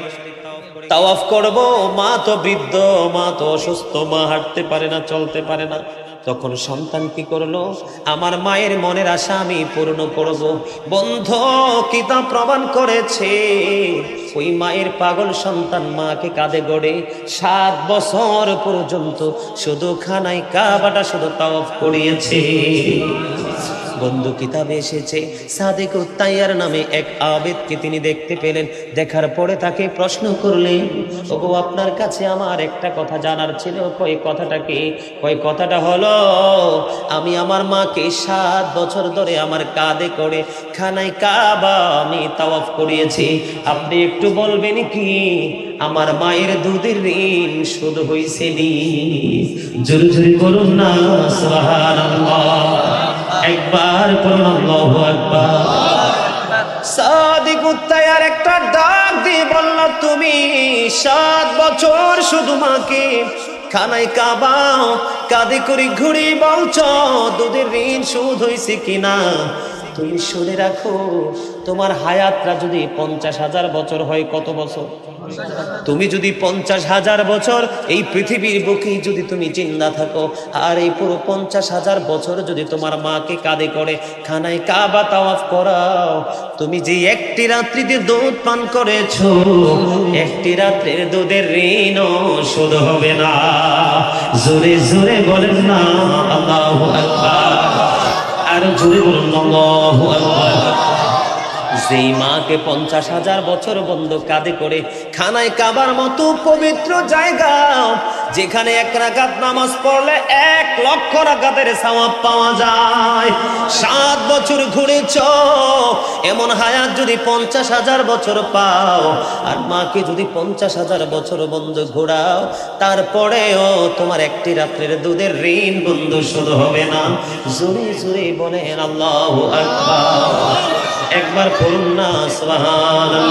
তাওয়াফ করব। মা তো বৃদ্ধ, মা তো অসুস্থ, মা হাঁটতে পারে না, চলতে পারে না। তখন সন্তান কি করলো, আমার মায়ের মনের আশা আমি পূর্ণ করব। বন্ধ কিতাব প্রমাণ করেছে, ওই মায়ের পাগল সন্তান মাকে কাঁধে গড়ে 7 বছর পর্যন্ত শুধু খানায় কাবাটা শুধু তাওয়াফ করিয়েছে। বন্ধু কিতাবে এসেছে, সাদেক উত্তাইয়ার নামে এক আবেদকে তিনি দেখতে পেলেন। দেখার পরে তাকে প্রশ্ন করলেন, ওগো আপনার কাছে আমার একটা কথা জানার ছিল। কয় কথাটা কি? কয় কথাটা হলো, আমি আমার মাকে 7 বছর ধরে আমার কাঁধে করে খানায় কাবা আমি তাওয়াফ করিয়েছি। আপনি একটু বলবেন কি আমার মায়ের দুধের ঋণ শোধ হইছে নি? জোরে জোরে বলুন না সুবহানাল্লাহ। একবার বলুন আল্লাহু আকবার। সাদিক উত্তায়ার একটা ডাক দিয়ে বলল, তুমি 7 বছর শুধু মাকে খানায় কাবা কাঁধে করে ঘুরে বলছো দুধের ঋণ শোধ হয়েছে কিনা? তুমি শুনে রাখো, তোমার হায়াতটা যদি 50,000 বছর হয়, কত বছর? তুমি যদি 50,000 বছর এই পৃথিবীর বুকে যদি তুমি জিন্দা থাকো, আর এই পুরো 50,000 বছর যদি তোমার মাকে কাঁধে করে খানায় কাবা তাওয়াফ করাও, তুমি যে একটি রাত্রিতে দুধ পান করেছো, একটি রাত্রির দুধের ঋণও শোধ হবে না। জোরে জোরে বলেন না আল্লাহু আকবার। আর জোরে বলুন আল্লাহু আকবার। যেই মাকে 50,000 বছর বন্ধ কাঁধে করে খানায় কাবার মতো পবিত্র জায়গা, যেখানে 1 রাকাত নামাজ পড়লে 1 লক্ষ রাকাতের সওয়াব পাওয়া যায়, 7 বছর ঘুরেছ, এমন হায়াত যদি 50,000 বছর পাও, আর মাকে যদি 50,000 বছর বন্ধ ঘোরাও, তারপরেও তোমার একটি রাত্রের দুধের ঋণ বন্ধ শোধ হবে না। জোরে জোরে বলেন আল্লাহু আকবার। একবার পড়ুন না সুবহানাল্লাহ।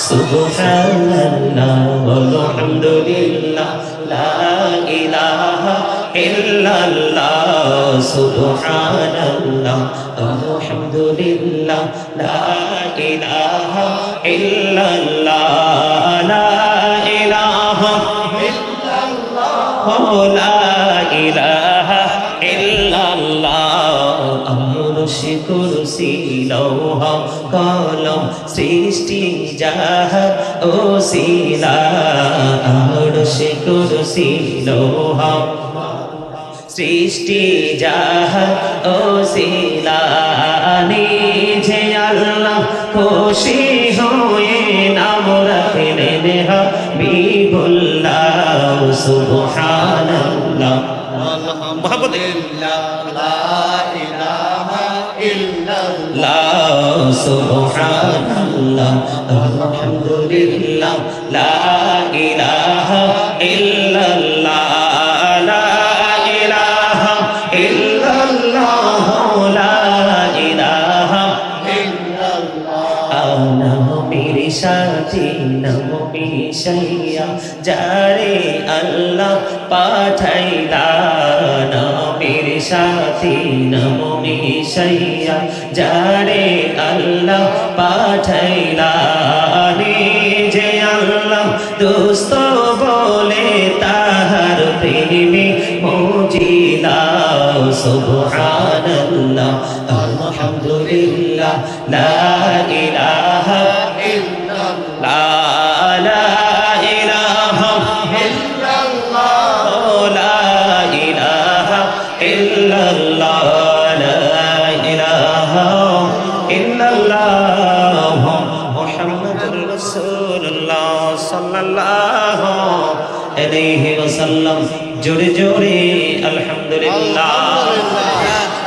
সুবহানাল্লাহ আলহামদুলিল্লাহ লা ইলাহা ইল্লাল্লাহ। সুবহানাল্লাহ আলহামদুলিল্লাহ লা ইলাহা ইল্লাল্লাহ। লা ইলাহা ইল্লাল্লাহ লা ইলাহা ইল্লাল্লাহ। আরশে কুরসি লৌহ কলম সৃষ্টি যাহার ওসিলা। আরশে কুরসি লৌহ সৃষ্টি যাহার ওসিলা। নিজে আল্লাহ খুশি হয়ে নাম রাখলেন হাবিবুল্লাহ। সুবহানাল্লাহ সুবহানাল্লাহ আলহামদুলিল্লাহ লা ইলাহা ইল্লাল্লাহ। লা ইলাহা ইল্লাল্লাহ লা ইলাহা ইল্লাল্লাহ। নবীর সাথী নবী সাইয়া যারে আল্লাহ পাঠাইলা। নবীর সাথী নবী সাইয়া যারে আল্লাহ পাঠাইলা। নিজে আল্লাহ দোস্ত বলে তাহার প্রেমে মজিলা। সুবহানাল্লাহ আলহামদুলিল্লাহ লা ইলাহা ইল্লাল্লাহ। লা ইলাহা ইল্লাল্লাহ লা ইলাহা ইল্লাল্লাহ। লা ইলাহা ইল্লাল্লাহ মুহাম্মাদুর রাসূলুল্লাহ সাল্লাল্লাহু আলাইহি ওয়াসাল্লাম। জোরে জোরে আলহামদুলিল্লাহ।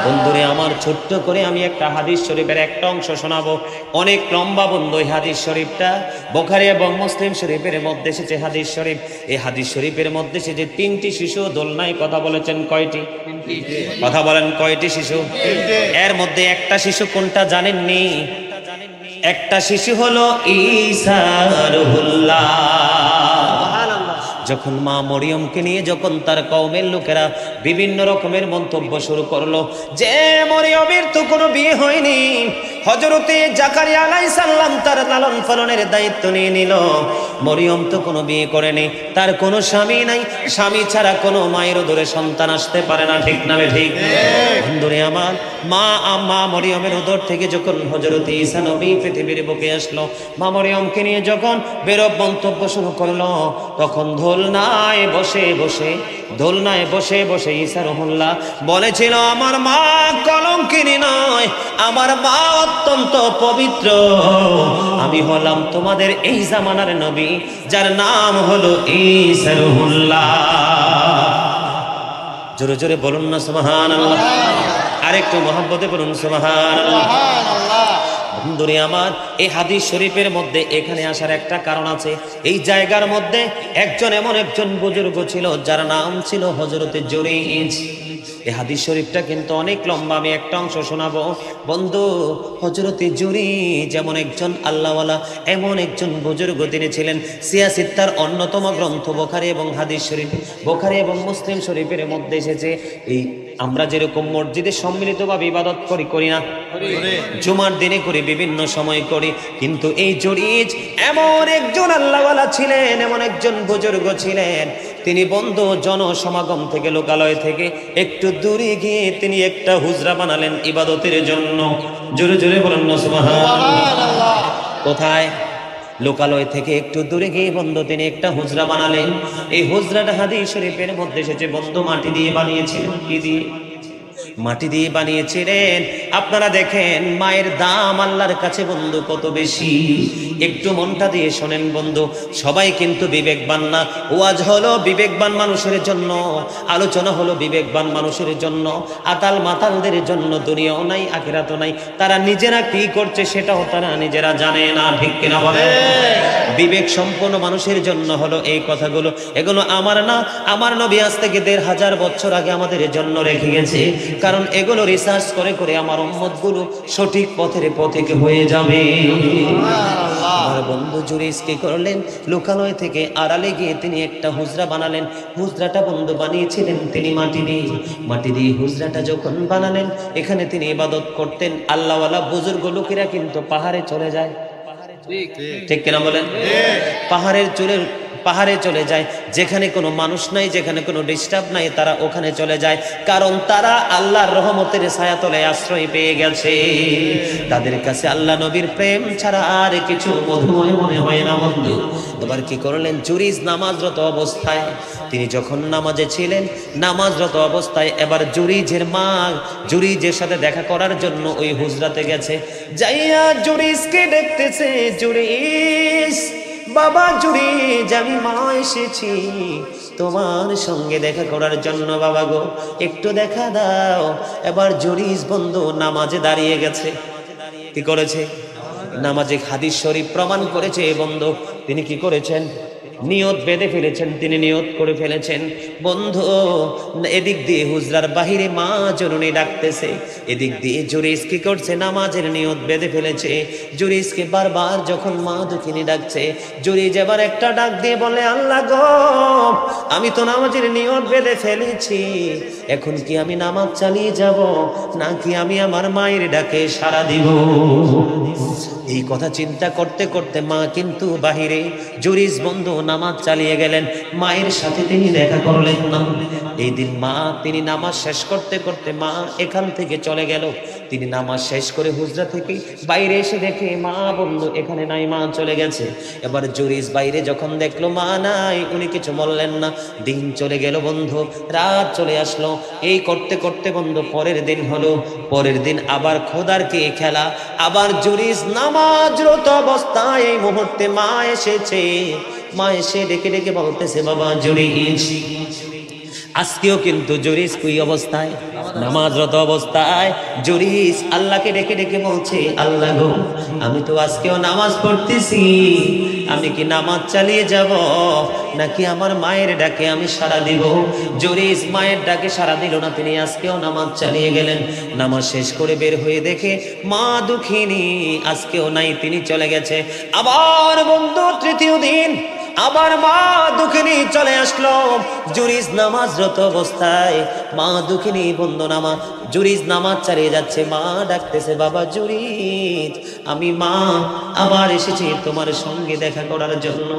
বন্ধুরে আমার, ছোট্ট করে আমি একটা হাদিস শরীফের একটা অংশ শোনাবো। অনেক লম্বা বন্ধু এই হাদিস শরীফটা, বুখারী এবং মুসলিম শরীফের মধ্যে এসেছে হাদিস শরীফ। এই হাদিস শরীফের মধ্যে এসেছে 3টি শিশু দোলনায় কথা বলেছেন। কয়টি? কথা বলেন, কয়টি শিশু? এর মধ্যে একটা শিশু কোনটা জানেননি? একটা শিশু হলো ঈসা রুহুল্লাহ। যখন মা মরিয়মকে নিয়ে যখন তার কওমের লোকেরা বিভিন্ন রকমের মন্তব্য শুরু করলো যে মরিয়মের তো কোনো বিয়ে হয়নি, হযরতে জাকারিয়া আলাইহিস সালাম তার লালন পালনের দায়িত্ব নিয়ে নিল, মরিয়ম তো কোনো বিয়ে করেনি, তার কোনো স্বামী নাই, স্বামী ছাড়া কোনো মায়ের উদরে সন্তান আসতে পারে না। ঠিক না ঠিক? বন্ধুরে আমার, মা মরিয়মের উদর থেকে যখন হযরতে ঈসা নবী পৃথিবীর বুকে আসলো, মা মরিয়মকে নিয়ে যখন বেরব মন্তব্য শুরু করলো, তখন দোলনায় বসে বসে ঈসা রুহুল্লাহ বলেছিল, আমার মা কলঙ্কিনী নয়, আমার মা অত্যন্ত পবিত্র। আমি হলাম তোমাদের এই জামানার নবী, যার নাম হলো ঈসা রুহুল্লাহ। জোরে জোরে বলুন না সুবহানাল্লাহ। আরেকটু মহব্বতে বলুন সুবহানাল্লাহ। বন্ধুরে আমার, এই হাদিস শরীফের মধ্যে এখানে আসার একটা কারণ আছে। এই জায়গার মধ্যে এমন একজন বুজুর্গ ছিল, যার নাম ছিল হযরতে জুরাইজ। এই হাদিস শরীফটা কিন্তু অনেক লম্বা, আমি একটা অংশ শোনাবো। বন্ধু, হযরতে জুরাইজ যেমন একজন আল্লাহওয়ালা, এমন একজন বুজুর্গ তিনি ছিলেন। সিয়াসিত্তার অন্যতম গ্রন্থ বুখারী এবং হাদিস শরীফ, বুখারী এবং মুসলিম শরীফের মধ্যে এসেছে, এই আমরা যেরকম মসজিদে সম্মিলিতভাবে ইবাদত করি না, জুমার দিনে করি, বিভিন্ন সময় করি, কিন্তু এই জুরাইজ এমন একজন আল্লাহওয়ালা ছিলেন, এমন একজন বুজুর্গ ছিলেন। তিনি বন্ধু জনসমাগম থেকে, লোকালয় থেকে একটু দূরে গিয়ে তিনি একটা হুজরা বানালেন ইবাদতের জন্য। জোরে জোরে বলেন না সুবহানাল্লাহ। কোথায়? লোকালয় থেকে একটু দূরে গিয়ে বন্ধু তিনি একটা হুজরা বানালেন। এই হুজরাটা হাদিস শরীফের মধ্যে এসেছে বন্ধু মাটি দিয়ে বানিয়েছিলেন। কি দিয়ে? মাটি দিয়ে বানিয়েছিলেন। আপনারা দেখেন মায়ের দাম আল্লাহর কাছে বন্ধু কত বেশি। একটু মনটা দিয়ে শোনেন বন্ধু, সবাই কিন্তু বিবেকবান না। ওয়াজ হলো বিবেকবান মানুষের জন্য, আলোচনা হলো বিবেকবান মানুষের জন্য। আতাল মাতালদের জন্য দুনিয়াও নাই, আখিরাতও নাই। তারা নিজেরা কি করছে সেটাও তারা নিজেরা জানে না। ঠিক কিনা বলে? বিবেক সম্পন্ন মানুষের জন্য হলো এই কথাগুলো। এগুলো আমার না, আমার নবী আজ থেকে ১৫০০ বছর আগে আমাদের জন্য রেখে গেছে। কারণ এগুলো রিসার্চ করে করে আমার উম্মতগুলো সঠিক পথের পথিক হয়ে যাবে। আমার বন্ধু জুরাইজ কি করলেন? লোকালয় থেকে আড়ালে গিয়ে তিনি একটা হুজরা বানালেন। হুজরাটা বন্ধু বানিয়েছিলেন তিনি মাটি দিয়ে হুজরাটা যখন বানালেন, এখানে তিনি ইবাদত করতেন। আল্লাহওয়ালা বুজুর্গ লোকেরা কিন্তু পাহাড়ে চলে যায়। ঠিক কিনা বলেন? পাহাড়ে চলে যায়, যেখানে কোনো মানুষ নাই, যেখানে কোনো ডিস্টার্ব নাই, তারা ওখানে চলে যায়। কারণ তারা আল্লাহর রহমতের ছায়াতলে আশ্রয় পেয়ে গেছে। তাদের কাছে আল্লাহ নবীর প্রেম ছাড়া আর কিছু মধুময় মনে হয় না বন্ধু। এবার কি করলেন? জুরাইজ নামাজরত অবস্থায়, তিনি যখন নামাজে ছিলেন, নামাজরত অবস্থায় এবার জুরাইজের মা জুরাইজের সাথে দেখা করার জন্য ওই হুজরাতে গেছে। যাইয়া জুরাইজকে দেখতেছে, জুরাইজ, বাবা জুরাইজ, আমি মা এসেছি তোমার সঙ্গে দেখা করার জন্য। বাবা গো, একটু দেখা দাও। এবার জুরাইজ বন্ধু নামাজে দাঁড়িয়ে গেছে। কি করেছে? নামাজে হাদিস শরীফ প্রমাণ করেছে বন্ধু। তিনি কি করেছেন? নিয়ত বেঁধে ফেলেছেন, তিনি নিয়ত করে ফেলেছেন বন্ধু। এদিক দিয়ে হুজরার বাহিরে মা জননী ডাকতেছে, এদিক দিয়ে জুরাইজ কি করছে? নামাজের নিয়ত বেঁধে ফেলেছে। জুরাইজকে বারবার যখন মা দুঃখিনী ডাকছে, জুরাইজ এবার একটা ডাক দিয়ে বলে, আল্লাহ গো, আমি তো নামাজের নিয়ত বেঁধে ফেলেছি, এখন কি আমি নামাজ চালিয়ে যাব নাকি আমি আমার মায়ের ডাকে সাড়া দিব? এই কথা চিন্তা করতে করতে মা কিন্তু বাহিরে, জুরাইজ বন্ধু নামাজ চালিয়ে গেলেন। মায়ের সাথে তিনি দেখা করলেন না। এই দিন মা, তিনি নামাজ শেষ করতে করতে মা এখান থেকে চলে গেল। তিনি নামাজ শেষ করে হুজরা থেকে বাইরে এসে দেখে মা বন্ধু এখানে নাই, মা চলে গেছে। এবার জুরাইজ বাইরে যখন দেখলো মা নাই, উনি কিছু বললেন না। দিন চলে গেল বন্ধু, রাত চলে আসলো। এই করতে করতে বন্ধু পরের দিন হলো। পরের দিন আবার খোদার কে খেলা, আবার জুরাইজ নামাজরত অবস্থায় এই মুহূর্তে মা এসেছে। মা এসে ডেকে ডেকে বলতেছে, বাবা জুরাইজ, আজকেও কিন্তু জুরিস কুই অবস্থায়, নামাজরত অবস্থায় জুরিস আল্লাহকে ডেকে ডেকে বলছে, আল্লাহ গো, আমি তো আজকেও নামাজ পড়তেছি, আমি কি নামাজ চালিয়ে যাব নাকি আমার মায়ের ডাকে আমি সাড়া দিব? জুরিস মায়ের ডাকে সাড়া দিল না, তিনি আজকেও নামাজ চালিয়ে গেলেন। নামাজ শেষ করে বের হয়ে দেখে মা দুঃখিনী আজকেও নাই, তিনি চলে গেছে। আবার বন্ধু তৃতীয় দিন আবার মা দুঃখিনী চলে আসলো। জুরিস নামাজরত অবস্থায়, মা দুঃখিনী বন্ধু জুরিস নামাজ চালিয়ে যাচ্ছে। মা ডাকতেছে, বাবা জুরিস, আমি মা আবার এসেছি তোমার সঙ্গে দেখা করার জন্য।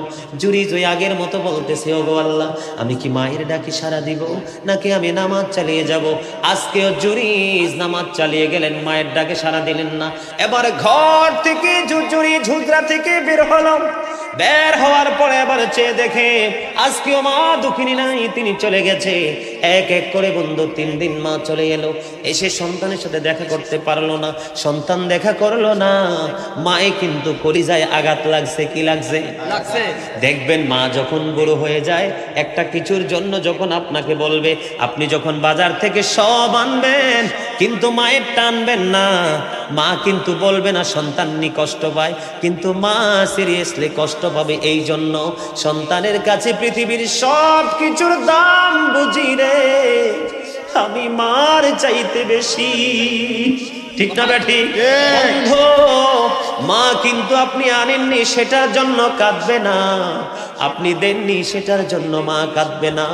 জুরিস ওই আগের মতো বলতেছে, ওগো আল্লাহ, আমি কি মায়ের ডাকে সাড়া দিব নাকি আমি নামাজ চালিয়ে যাব? আজকেও জুরিস নামাজ চালিয়ে গেলেন, মায়ের ডাকে সাড়া দিলেন না। এবার ঘর থেকে জুরিস হুজরা থেকে বের হলো। বের হওয়ার পরে আবার চেয়ে দেখে আজকেও মা দুঃখিনী নাই, তিনি চলে গেছে। এক এক করে বন্ধু 3 দিন মা চলে এলো, এসে সন্তানের সাথে দেখা করতে পারলো না। সন্তান দেখা করলো না, মায়ে কিন্তু কলিজায় আঘাত লাগছে। কি লাগছে? দেখবেন মা যখন বুড়ো হয়ে যায়, একটা কিছুর জন্য যখন আপনাকে বলবে, আপনি যখন বাজার থেকে সব আনবেন কিন্তু মায়ের টানবেন না, মা কিন্তু বলবে না, সন্তান নি কষ্ট পায়, কিন্তু মা সিরিয়াসলি কষ্ট পাবে। এই জন্য সন্তানের কাছে পৃথিবীর সব কিছুর দাম বুঝি রে, আমি মার চাইতে বেশি। ঠিক না বেঠি বন্ধু? মা কিন্তু আপনি আনেননি সেটার জন্য কাঁদবে না, আপনি দেননি সেটার জন্য মা কাঁদবে না।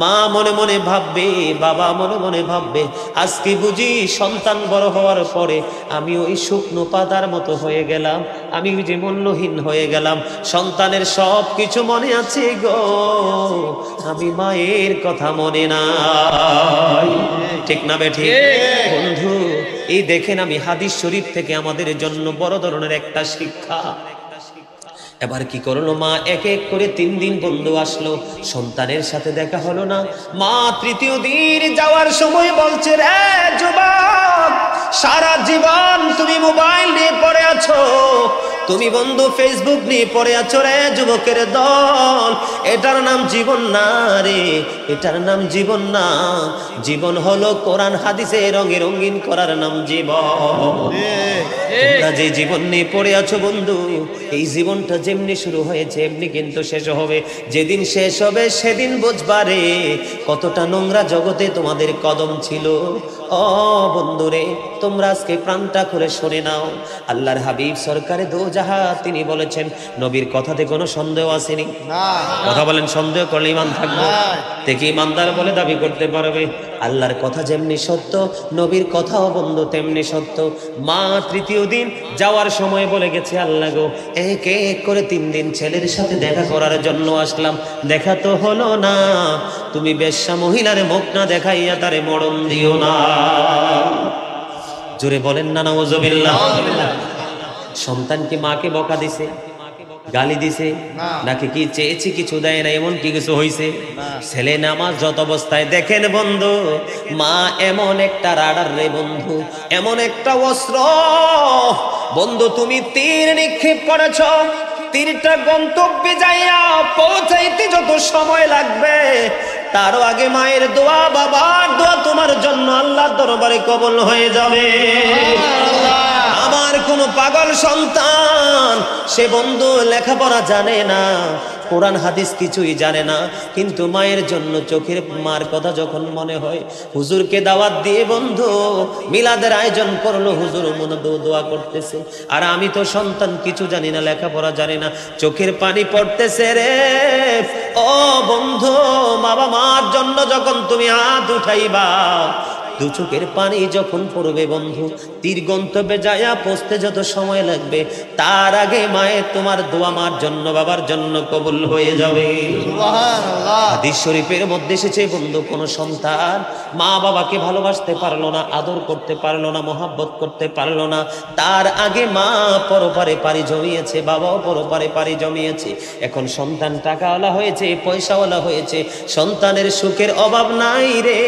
মা মনে মনে ভাববে, বাবা মনে মনে ভাববে, আজকে বুঝি সন্তান বড় হওয়ার পরে আমি ওই শুকনো পাতার মতো হয়ে গেলাম, আমি যে মূল্যহীন হয়ে গেলাম। সন্তানের সব কিছু মনে আছে গো, আমি মায়ের কথা মনে নাই। ঠিক না বেঠি বন্ধু? এই দেখেন, আমি হাদিস শরীফ থেকে আমাদের জন্য বড় ধরনের একটা শিক্ষা। এবার কি করলো মা, এক এক করে 3 দিন বন্ধু আসলো, সন্তানের সাথে দেখা হলো না। মা তৃতীয় দিন যাওয়ার সময় বলছে, রে যুবক, সারা জীবন তুমি মোবাইল নিয়ে পড়ে আছো, তুমি বন্ধু ফেসবুক নিয়ে পড়ে আছো রে যুবকের দল। এটার নাম জীবন না রে, এটার নাম জীবন না। জীবন হলো কোরআন হাদিসে রঙে রঙিন করার নাম জীবন। তোমরা যে জীবন নিয়ে পড়ে আছো বন্ধু, এই জীবনটা যেমনি শুরু হয়েছে এমনি কিন্তু শেষ হবে। যেদিন শেষ হবে সেদিন বুঝবা রে কতটা নোংরা জগতে তোমাদের কদম ছিল। ও বন্ধুরে, তোমরা আজকে প্রাণটা খুলে শুনে নাও। আল্লাহর হাবিব সরকারে দো জাহা তিনি বলেছেন, নবীর কথাতে কোনো সন্দেহ আসেনি। কথা বলেন, সন্দেহ করলে ইমান থাকবে? থেকে ইমানদার বলে দাবি করতে পারবে? আল্লাহর কথা যেমনি সত্য, নবীর কথাও বন্ধু তেমনি সত্য। মা তৃতীয় দিন যাওয়ার সময় বলে গেছে, আল্লাহ গো, এক এক করে 3 দিন ছেলের সাথে দেখা করার জন্য আসলাম, দেখা তো হলো না। তুমি বেশ্যা মহিলার মুখ না দেখাইয়া তারে মরণ দিও না। জোরে বলেন না নাউজুবিল্লাহ। সন্তান কি মাকে বকা দিছে, গালি দিছে, নাকি কি চেয়েছি কিছু দেয় না, এমন কি কিছু হয়েছে? ছেলে নামাজ যত অবস্থায় দেখেন বন্ধু, মা এমন একটা রাডার রে বন্ধু, এমন একটা অস্ত্র বন্ধু, তুমি তীর নিক্ষেপ করেছ, তীরটা গন্তব্যে যাইয়া পৌঁছাইতে যত সময় লাগবে তারও আগে মায়ের দোয়া, বাবার দোয়া তোমার জন্য আল্লাহর দরবারে কবুল হয়ে যাবে। আমার কোন পাগল সন্তান, সে বন্ধু লেখাপড়া জানে না, কোরআন হাদিস কিছুই জানে না, কিন্তু মায়ের জন্য চোখের মার কথা যখন মনে হয়, হুজুরকে দাওয়াত দিয়ে বন্ধু মিলাদের আয়োজন করলো, হুজুর মনে দোয়া করতেছে, আর আমি তো সন্তান কিছু জানি না, লেখাপড়া জানি না, চোখের পানি পড়তেছে রে। ও বন্ধু, বাবা মার জন্য যখন তুমি হাত উঠাইবা, 2 চোখের পানি যখন পড়বে বন্ধু, তীর গন্তব্যে যায়া পৌঁছতে যত সময় লাগবে তার আগে মায়ের তোমার দোয়া মার জন্য, বাবার জন্য কবুল হয়ে যাবে। সুবহানাল্লাহ। হাদিস শরীফের মধ্যে এসেছে বন্ধু, কোন সন্তান মা বাবাকে ভালোবাসতে পারলো না, আদর করতে পারলো না, মহাব্বত করতে পারলো না, তার আগে মা পরপারে পাড়ি জমিয়েছে, বাবাও পরপারে পাড়ি জমিয়েছে। এখন সন্তান টাকাওয়ালা হয়েছে, পয়সাওয়ালা হয়েছে, সন্তানের সুখের অভাব নাই রে।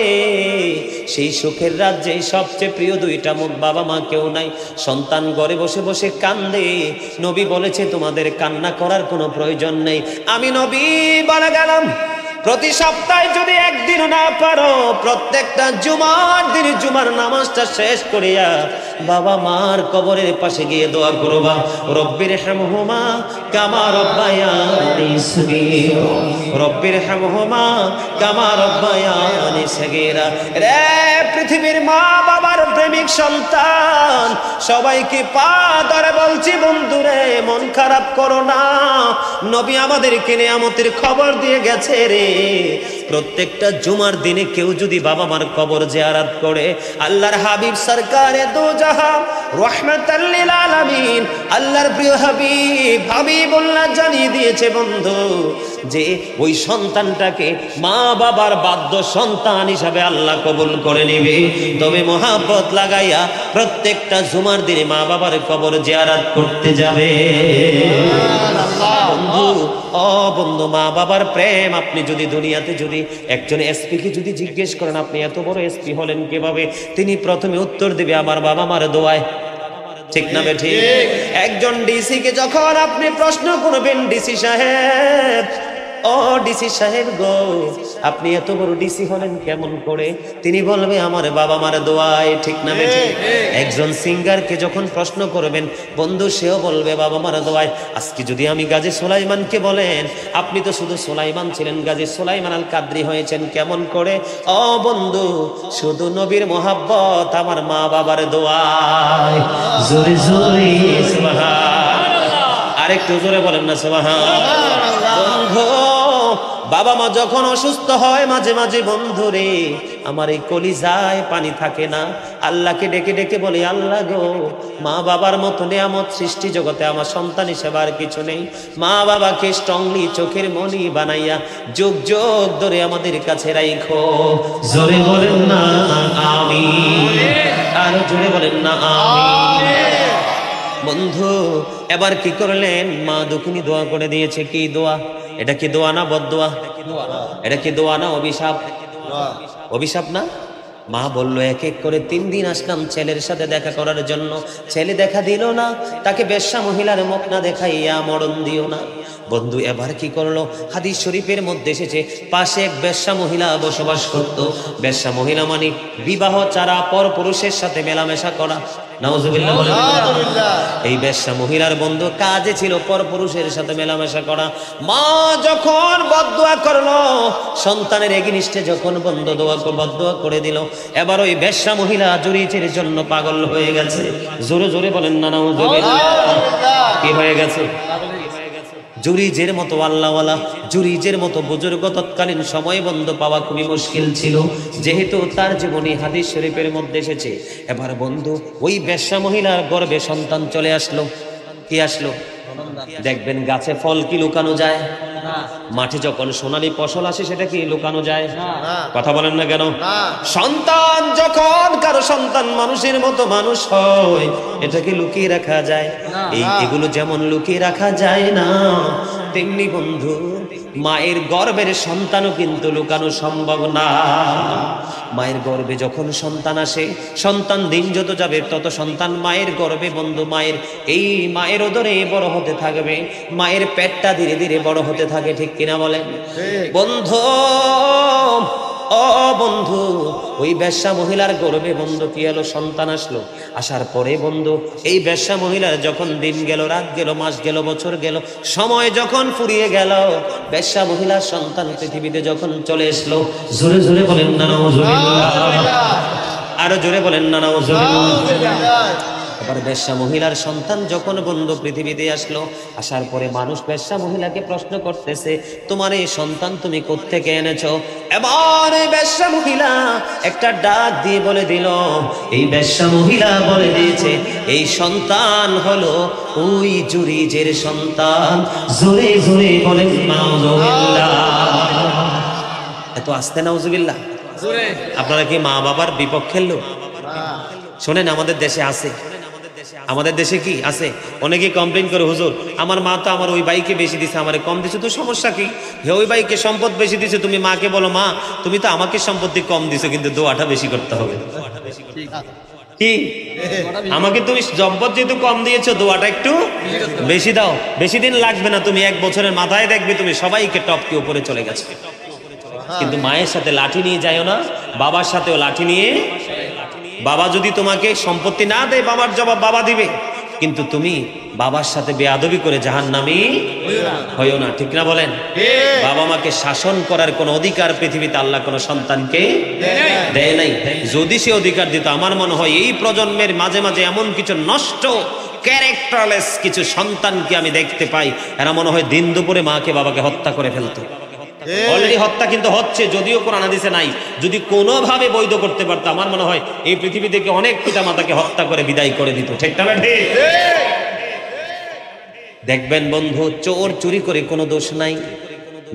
সেই সুখের রাজ্যে সবচেয়ে প্রিয় 2টা মুখ, বাবা মা কেউ নাই। সন্তান ঘরে বসে বসে কান্দে, নবী বলেছে তোমাদের কান্না করার কোনো প্রয়োজন নেই। আমি নবী বলে গেলাম, প্রতি সপ্তাহে যদি একদিন না পারো, প্রত্যেকটা জুমার দিন জুমার নামাজটা শেষ করিয়া বাবা মার কবরের পাশে গিয়ে দোয়া করবা, রব্বির হামহুমা কামা রব্বায়ানি সগীরা, রব্বির হামহুমা কামা রব্বায়ানি সগীরা। রে পৃথিবীর মা বাবার প্রেমিক সন্তান সবাইকে পা ধরে বলছি, বন্ধুরে মন খারাপ করো না, নবী আমাদেরকে নিয়ামতের খবর দিয়ে গেছে রে। প্রত্যেকটা জুমার দিনে কেউ যদি বাবা মার কবর জিয়ারত করে, আল্লাহর হাবিব সরকারে দো জাহান রাহমাতাল লিল আলামিন, আল্লাহর প্রিয় হাবিব হাবিবুল্লাহ জানিয়ে দিয়েছে বন্ধু যে ওই সন্তানটাকে মা বাবার বাধ্য সন্তান হিসাবে আল্লাহ কবুল করে নেবে। তবে মহাব্বত লাগাইয়া প্রত্যেকটা জুমার দিনে মা বাবার কবর জিয়ারত করতে যাবে। বন্ধু, ও বন্ধু, মা বাবার প্রেম আপনি যদি দুনিয়াতে যদি একজন এসপি কে যদি জিজ্ঞেস করেন আপনি এত বড় এসপি হলেন কিভাবে, তিনি প্রথমে উত্তর দিবে আমার বাবা মার দোয়ায়। ঠিক না বেঠিক? একজন ডিসি কে যখন আপনি প্রশ্ন করবেন, ডিসি সাহেব, ও ডিসি সাহেব গো, আপনি এত বড় ডিসি হলেন কেমন করে, তিনি বলবে আমার বাবা মার দোয়ায়। ঠিক না বেঠিক? একজন সিঙ্গারকে যখন প্রশ্ন করবেন বন্ধু, সেও বলবে বাবা মার দোয়ায়। আজকে যদি আমি গাজী সুলাইমানকে বলেন আপনি তো শুধু সুলাইমান ছিলেন, গাজী সুলাইমান আল কাদরি হয়েছেন কেমন করে, ও বন্ধু শুধু নবীর মোহাব্বত আমার মা বাবার দোয়ায়। জোরে জোরে সুবহানাল্লাহ, আরেকটু জোরে বলেন না সুবহানাল্লাহ। বন্ধু, বাবা মা যখন অসুস্থ হয় মাঝে মাঝে বন্ধু রে আমার এই কলিজায় পানি থাকে না, আল্লাহকে ডেকে ডেকে বলি আল্লাহ গো, মা বাবার মতো নিয়ামত সৃষ্টি জগতে আমার সন্তান হিসেবে আর কিছু নেই, মা বাবাকে স্ট্রংলি চোখের মনি বানাইয়া যুগ যুগ ধরে আমাদের কাছে রাখো। জোরে বলেন না আমিন, আরো জোরে বলেন না আমিন। বন্ধু এবার কি করলেন, মা দুঃখিনী দোয়া করে দিয়েছে। কি দোয়া? এটা কি দোয়া না বদদোয়া? এটা কি দোয়া না অভিশাপ? অভিশাপ না? মা বলল এক এক করে 3 দিন আসলাম ছেলের সাথে দেখা করার জন্য, ছেলে দেখা দিল না, তাকে বেশ্যা মহিলার মুখ না দেখাইয়া মরণ দিও না। বন্ধু এবার কি করলো, হাদিস শরীফের মধ্যে এসেছে পাশে এক বেশ্যা মহিলা বসবাস করত। বেশ্যা মহিলা মানে বিবাহ ছাড়া পর পুরুষের সাথে মেলামেশা করা। নাউজুবিল্লাহ বলেন। এই বেশ্যা মহিলার বন্ধু কাজে ছিল পর পুরুষের সাথে মেলামেশা করা। মা যখন বদদোয়া করলো, সন্তানের এগেইনস্টে যখন বদদোয়া করে দিল, এবার ওই বেশ্যা মহিলা জুরিজের জন্য পাগল হয়ে গেছে। জোরে জোরে বলেন না নাউজুবিল্লাহ। কি হয়ে গেছে? জুরিজের মতো আল্লাহওয়ালা, জুরিজের মতো বুজুর্গ তৎকালীন সময় বন্ধ পাওয়া খুবই মুশকিল ছিল, যেহেতু তার জীবনী হাদিস শরীফের মধ্যে এসেছে। এবার বন্ধু ওই বেশ্যা মহিলার গর্ভে সন্তান চলে আসলো। কি আসলো? দেখবেন গাছে ফল কি লুকানো যায়? মাঠে যখন সোনালী ফসল আসে সেটা কি লুকানো যায়? কথা বলেন না কেন? সন্তান যখন কারো সন্তান মানুষের মতো মানুষ হয়, এটা কি লুকিয়ে রাখা যায়? এগুলো যেমন লুকিয়ে রাখা যায় না, তেমনি বন্ধু মায়ের গর্ভের সন্তানও কিন্তু লুকানো সম্ভব না। মায়ের গর্ভে যখন সন্তান আসে, সন্তান দিন যত যাবে তত সন্তান মায়ের গর্ভে বন্ধু মায়ের উদরে বড় হতে থাকবে, মায়ের পেটটা ধীরে ধীরে বড় হতে থাকে। ঠিক কিনা বলেন বন্ধু? ও বন্ধু, ওই বেশ্যা মহিলার গর্ভে বন্ধু কি হলো, সন্তান আসলো। আসার পরে বন্ধু এই বেশ্যা মহিলার যখন দিন গেল, রাত গেল, মাস গেল, বছর গেল, সময় যখন ফুরিয়ে গেল, বেশ্যা মহিলার সন্তান পৃথিবীতে যখন চলে আসলো, জোরে জোরে বলেন না নাউজুবিল্লাহ, আরো জোরে বলেন না নাউজুবিল্লাহ। এবার বেশ্যা মহিলার সন্তান যখন বন্ধু পৃথিবীতে আসলো, আসার পরে মানুষ বেশ্যা মহিলাকে প্রশ্ন করতেছে, তোমার এই সন্তান তুমি কোত্থেকে এনেছো? এবার এই বেশ্যা মহিলা একটা ডাক দিয়ে বলে দিল, এই বেশ্যা মহিলা বলে দিয়েছে এই সন্তান হলো ওই জুরিজের সন্তান। জোরে জোরে বলেন নাউজুবিল্লাহ। এত আস্তে নাউজুবিল্লাহ। আপনারা কি মা বাবার বিপক্ষের লোক? শোনেন, আমাদের দেশে আছে, আমাদের দেশে কি আছে, অনেকে কমপ্লেন করে, হুজুর আমার মা তো আমার ওই ভাইকে বেশি দিছে, আমারে কম দিছে, তো সমস্যা কি? হে ওই ভাইকে সম্পদ বেশি দিছে, তুমি মাকে বলো মা তুমি তো আমাকে সম্পত্তি কম দিছো, কিন্তু দোয়াটা বেশি করতে হবে। কি আমাকে তুমি সম্পদ যেহেতু কম দিয়েছো, দোয়াটা একটু বেশি দাও। বেশি দিন লাগবে না, তুমি 1 বছরের মাথায় দেখবে তুমি সবাইকে টপকে উপরে চলে গেছে। কিন্তু মায়ের সাথে লাঠি নিয়ে যাইও না, বাবার সাথেও লাঠি নিয়ে। বাবা যদি তোমাকে সম্পত্তি না দেয়, বাবার জবাব বাবা দিবে, কিন্তু তুমি বাবার সাথে বেয়াদবি করে জাহান্নামী হইও না। ঠিক না বলেন? বাবা মাকে শাসন করার কোন অধিকার পৃথিবীতে আল্লাহ কোন সন্তানকে দেয় নাই। যদি সে অধিকার দিত, আমার মনে হয় এই প্রজন্মের মাঝে মাঝে এমন কিছু নষ্ট ক্যারেক্টারলেস কিছু সন্তানকে আমি দেখতে পাই, এরা মনে হয় দিন দুপুরে মাকে বাবাকে হত্যা করে ফেলতো। অলরেডি হত্যা কিন্তু হচ্ছে, যদিও কোরআন হাদিসে নাই। যদি কোনোভাবে বৈধ করতে পারতো, আমার মনে হয় এই পৃথিবী থেকে অনেক পিতা মাতাকে হত্যা করে বিদায় করে দিত। ঠিক না ঠিক? দেখবেন বন্ধু, চোর চুরি করে কোনো দোষ নাই,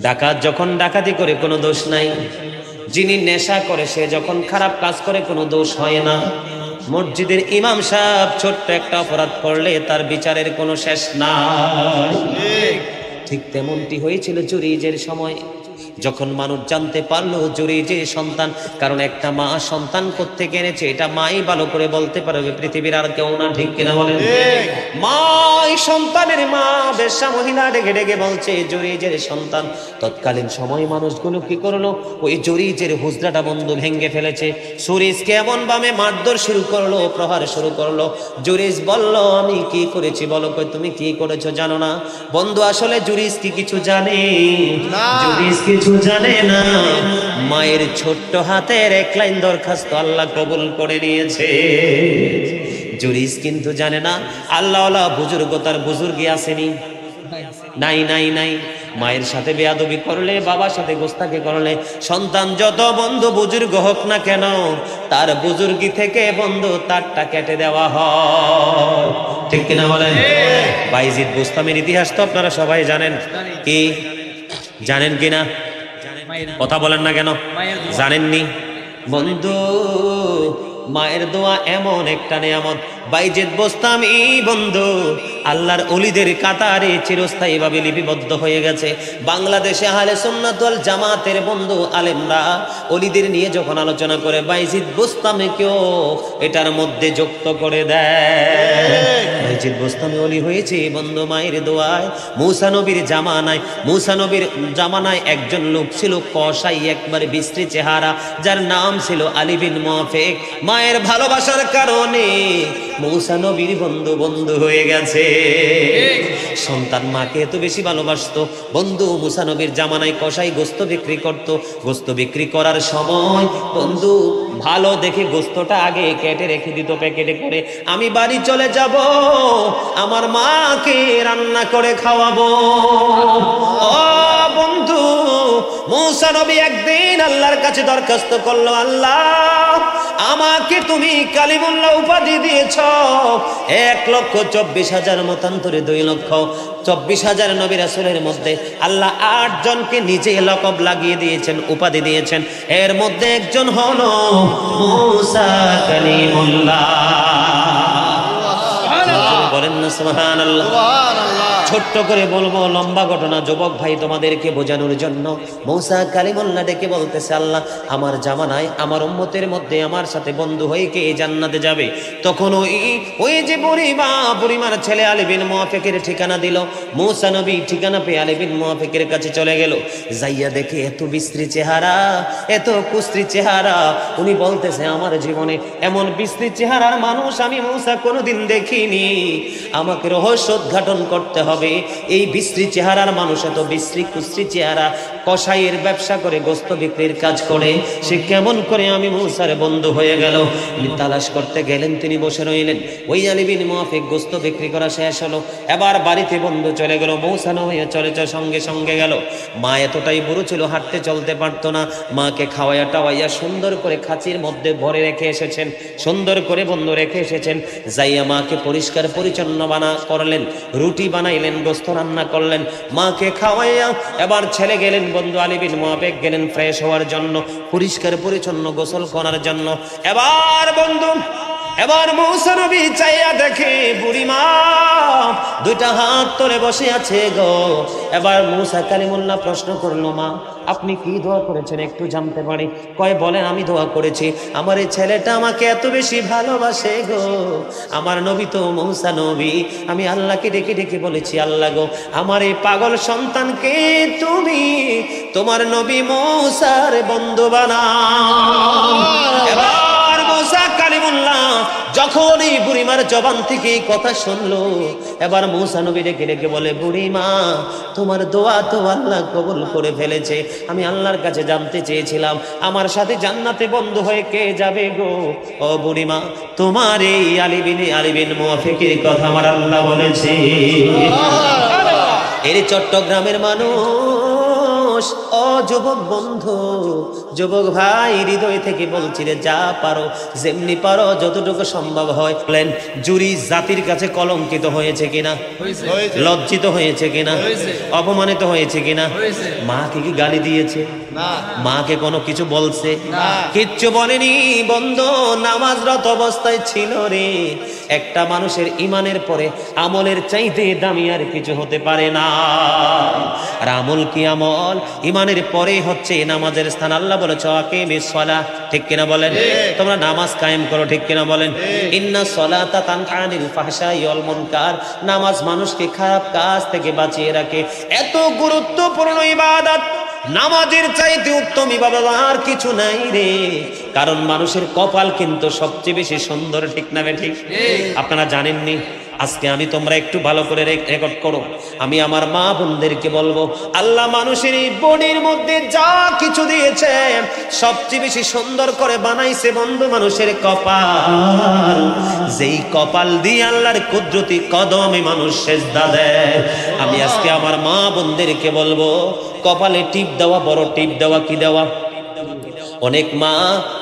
ডাকাত যখন ডাকাতি করে কোনো দোষ নাই, যিনি নেশা করে সে যখন খারাপ কাজ করে কোনো দোষ হয় না, মসজিদের ইমাম সাহেব ছোট্ট একটা অপরাধ করলে তার বিচারের কোনো শেষ নাই। ঠিক তেমনটি হয়েছিল জুরিজের সময়, যখন মানুষ জানতে পারলো জুরিজের সন্তান, কারণ একটা মা সন্তান কোত্থেকে এনেছে এটা মাই ভালো করে বলতে পারবে, পৃথিবীর আর কেউ না। ঠিক কিনা বলেন? মা সন্তানের মা বেশ্যা মহিলা ডেকে ডেকে বলছে জুরিজের সন্তান। তৎকালীন সময় মানুষগুলো কি করলো, ওই জুরিজের হুজরাটা বন্ধু ভেঙে ফেলেছে। জুরিজকে এমন ভাবে মারধর শুরু করলো, প্রহার শুরু করলো। জুরিজ বলল আমি কি করেছি বলো? কই তুমি কি করেছো জানো না? বন্ধু আসলে জুরিজ কি কিছু জানে? জুরিজ কিছু জানে না। মায়ের ছোট্ট হাতের এক লাইন দরখাস্ত আল্লাহ কবুল করে নিয়েছে। জুরিজ কিন্তু জানে না আল্লাহ বুজুর্গ, তার বুজুর্গি আসেনি, নাই নাই নাই। মায়ের সাথে বেয়াদবি করলে, বাবার সাথে গোস্তাকি করলে, সন্তান যত বন্ধু বুজুর্গ হোক না কেন, তার বুজুর্গি থেকে বন্ধু তারটা কেটে দেওয়া হয়। ঠিক কিনা বলেন? বাইজিদ বুস্তামির ইতিহাস তো আপনারা সবাই জানেন। কি জানেন কিনা? কথা বলেন না কেন? জানেননি? বন্ধু, মায়ের দোয়া এমন একটা নিয়ামত। বাইজিদ বুস্তামি বন্ধু আল্লাহর ওলিদের কাতারে চিরস্থায়ী ভাবে লিপিবদ্ধ হয়ে গেছে। বাংলাদেশে আহলে সুন্নাত ওয়াল জামাতের বন্ধু আলেমরা ওলিদের নিয়ে যখন আলোচনা করে, বাইজিদ বুস্তামিকেও এটার মধ্যে যুক্ত করে দেয়। বাইজিদ বুস্তামি ওলি হয়েছে বন্ধু মায়ের দোয়ায়। মূসা নবীর জামানায় একজন লোক ছিল কসাই, একবারে বিশ্রী চেহারা, যার নাম ছিল আলী বিন মুআফিক। মায়ের ভালোবাসার কারণে মূসা নবীর বন্ধু হয়ে গেছে। সন্তান মাকে এত বেশি ভালোবাসতো বন্ধু। মূসা নবীর জামানায় কসাই গোস্ত বিক্রি করত। গোস্ত বিক্রি করার সময় বন্ধু ভালো দেখে গোস্তটা আগে কেটে রেখে দিত প্যাকেটে করে, আমি বাড়ি চলে যাব, আমার মাকে রান্না করে খাওয়াবো। ও বন্ধু, মূসা নবী একদিন আল্লাহর কাছে দরখাস্ত করলো, আল্লাহ আমাকে তুমি কালিমুল্লাহ উপাধি দিয়েছ, 1,24,000 মতান্তরে 2,24,000 নবী রাসূলের মধ্যে আল্লাহ 8 জনকে নিজে লকব লাগিয়ে দিয়েছেন, উপাধি দিয়েছেন। এর মধ্যে একজন হলো মূসা কালিমুল্লাহ। বলেন না সুবহানাল্লাহ। ছোট্ট করে বলবো, লম্বা ঘটনা যুবক ভাই তোমাদেরকে বোঝানোর জন্য। মূসা কালিমুল্লাহ ডেকে বলতেছে, আল্লাহ আমার জামানায় আমার উম্মতের মধ্যে আমার সাথে বন্ধু হয়ে কে জান্নাতে যাবে? তখন ওই যে বুড়িমার ছেলে আলী বিন মুআফিকের ঠিকানা দিল। মূসা নবী ঠিকানা পেয়ে আলী বিন মুআফিকের কাছে চলে গেল। যাইয়া দেখে এত বিশ্রী চেহারা, এত কুশ্রী চেহারা। উনি বলতেছে আমার জীবনে এমন বিশ্রী চেহারার মানুষ আমি মূসা কোনোদিন দেখিনি, আমাকে রহস্য উদ্ঘাটন করতে হবে। এই বিশ্রী চেহারার মানুষ, এত বিশ্রী কুশ্রী চেহারা, কসাইয়ের ব্যবসা করে, গোস্ত বিক্রির কাজ করে, সে কেমন করে আমি মূসার বন্ধু হয়ে গেল? তালাশ করতে গেলেন, তিনি বসে রইলেন। ওই আলী বিন মুআফিক গোস্ত বিক্রি করা শেষ হলো, এবার বাড়িতে বন্ধু চলে গেল। মূসা নবী সঙ্গে সঙ্গে গেল। মা এতটাই বুড়ো ছিল, হাঁটতে চলতে পারতো না। মাকে খাওয়াইয়া টাওয়াইয়া সুন্দর করে খাঁচির মধ্যে ভরে রেখে এসেছেন, সুন্দর করে বন্ধু রেখে এসেছেন। যাইয়া মাকে পরিষ্কার পরিচ্ছন্ন করলেন, রুটি বানাইলেন, গোস্ত রান্না করলেন, মাকে খাওয়াইয়া এবার ছেলে গেলেন বন্ধু আলী বিন মুআফিক গেলেন ফ্রেশ হওয়ার জন্য, পরিষ্কার পরিচ্ছন্ন গোসল করার জন্য। এবার বন্ধু এবার মূসা নবী চাইয়া দেখে বুড়িমা দুইটা হাত তুলে বসে আছে গো। এবার মূসা কালিমুল্লাহ প্রশ্ন করলো, মা আপনি কি দোয়া করেছেন একটু জানতে পারি? কয় বলেন। আমি দোয়া করেছি আমার এই ছেলেটা আমাকে এত বেশি ভালোবাসে গো, আমার নবী তো মূসা নবী, আমি আল্লাহকে ডেকে ডেকে বলেছি, আল্লাহ গো আমার এই পাগল সন্তানকে তুমি তোমার নবী মূসার বন্ধু বানাও। এবার মূসা কালিমুল্লাহ যখন এই বুড়িমার জবান থেকে এই কথা শুনলো, এবার মূসা নবী ডেকে ডেকে বলে, বুড়িমা তোমার দোয়া তো আল্লাহ কবুল করে ফেলেছে। আমি আল্লাহর কাছে জানতে চেয়েছিলাম আমার সাথে জান্নাতে বন্ধু হয়ে কে যাবে গো। ও বুড়িমা তোমার এই আলী বিন মুওয়াফিকের কথা আমার আল্লাহ বলেছে। এর চট্টগ্রামের মানুষ, ও যুবক বন্ধু, যুবক ভাই হৃদয় থেকে বলছি রে, যা পারো যেমনি পারো যতটুকু সম্ভব হয় বলেন। জুরি জাতির কাছে কলঙ্কিত হয়েছে কিনা? লজ্জিত হয়েছে কিনা? অপমানিত হয়েছে কিনা? মাকে কি গালি দিয়েছে? মাকে কোনো কিছু বলছে? কিচ্ছু বলেনি বন্ধু, নামাজরত অবস্থায় ছিল রে। একটা মানুষের ইমানের পরে আমলের চাইতে দামি আর কিছু হতে পারে না। আর আমল কি আমল? ইমানের পরে হচ্ছে নামাজের স্থান। আল্লাহ বলেছে আকিমিস সালাহ, ঠিক কিনা বলেন? তোমরা নামাজ কায়েম করো, ঠিক কিনা বলেন? ইন্নাস সালাতা তানহা আনিল ফাহশাই ওয়াল মুনকার, নামাজ মানুষকে খারাপ কাজ থেকে বাঁচিয়ে রাখে। এত গুরুত্বপূর্ণ ইবাদত, নামাজের চাইতে উত্তম ইবাদত আর কিছু নাই রে। কারণ মানুষের কপাল কিন্তু সবচেয়ে বেশি সুন্দর, ঠিক না ঠিক? আপনারা জানেননি? আজকে আমি তোমরা একটু ভালো করে রেকর্ড করো, আমি আমার মা বোনদেরকে বলবো, আল্লাহ মানুষের এই বডির মধ্যে যা কিছু দিয়েছে সবচেয়ে বেশি সুন্দর করে বানাইছে বন্ধু মানুষের কপাল। যেই কপাল দিয়ে আল্লাহর কুদরতি কদমে মানুষ সেজদা দেয়। আমি আজকে আমার মা বোনদেরকে বলবো, কপালে টিপ দেওয়া বড় টিপ দেওয়া কি দেওয়া? অনেক মা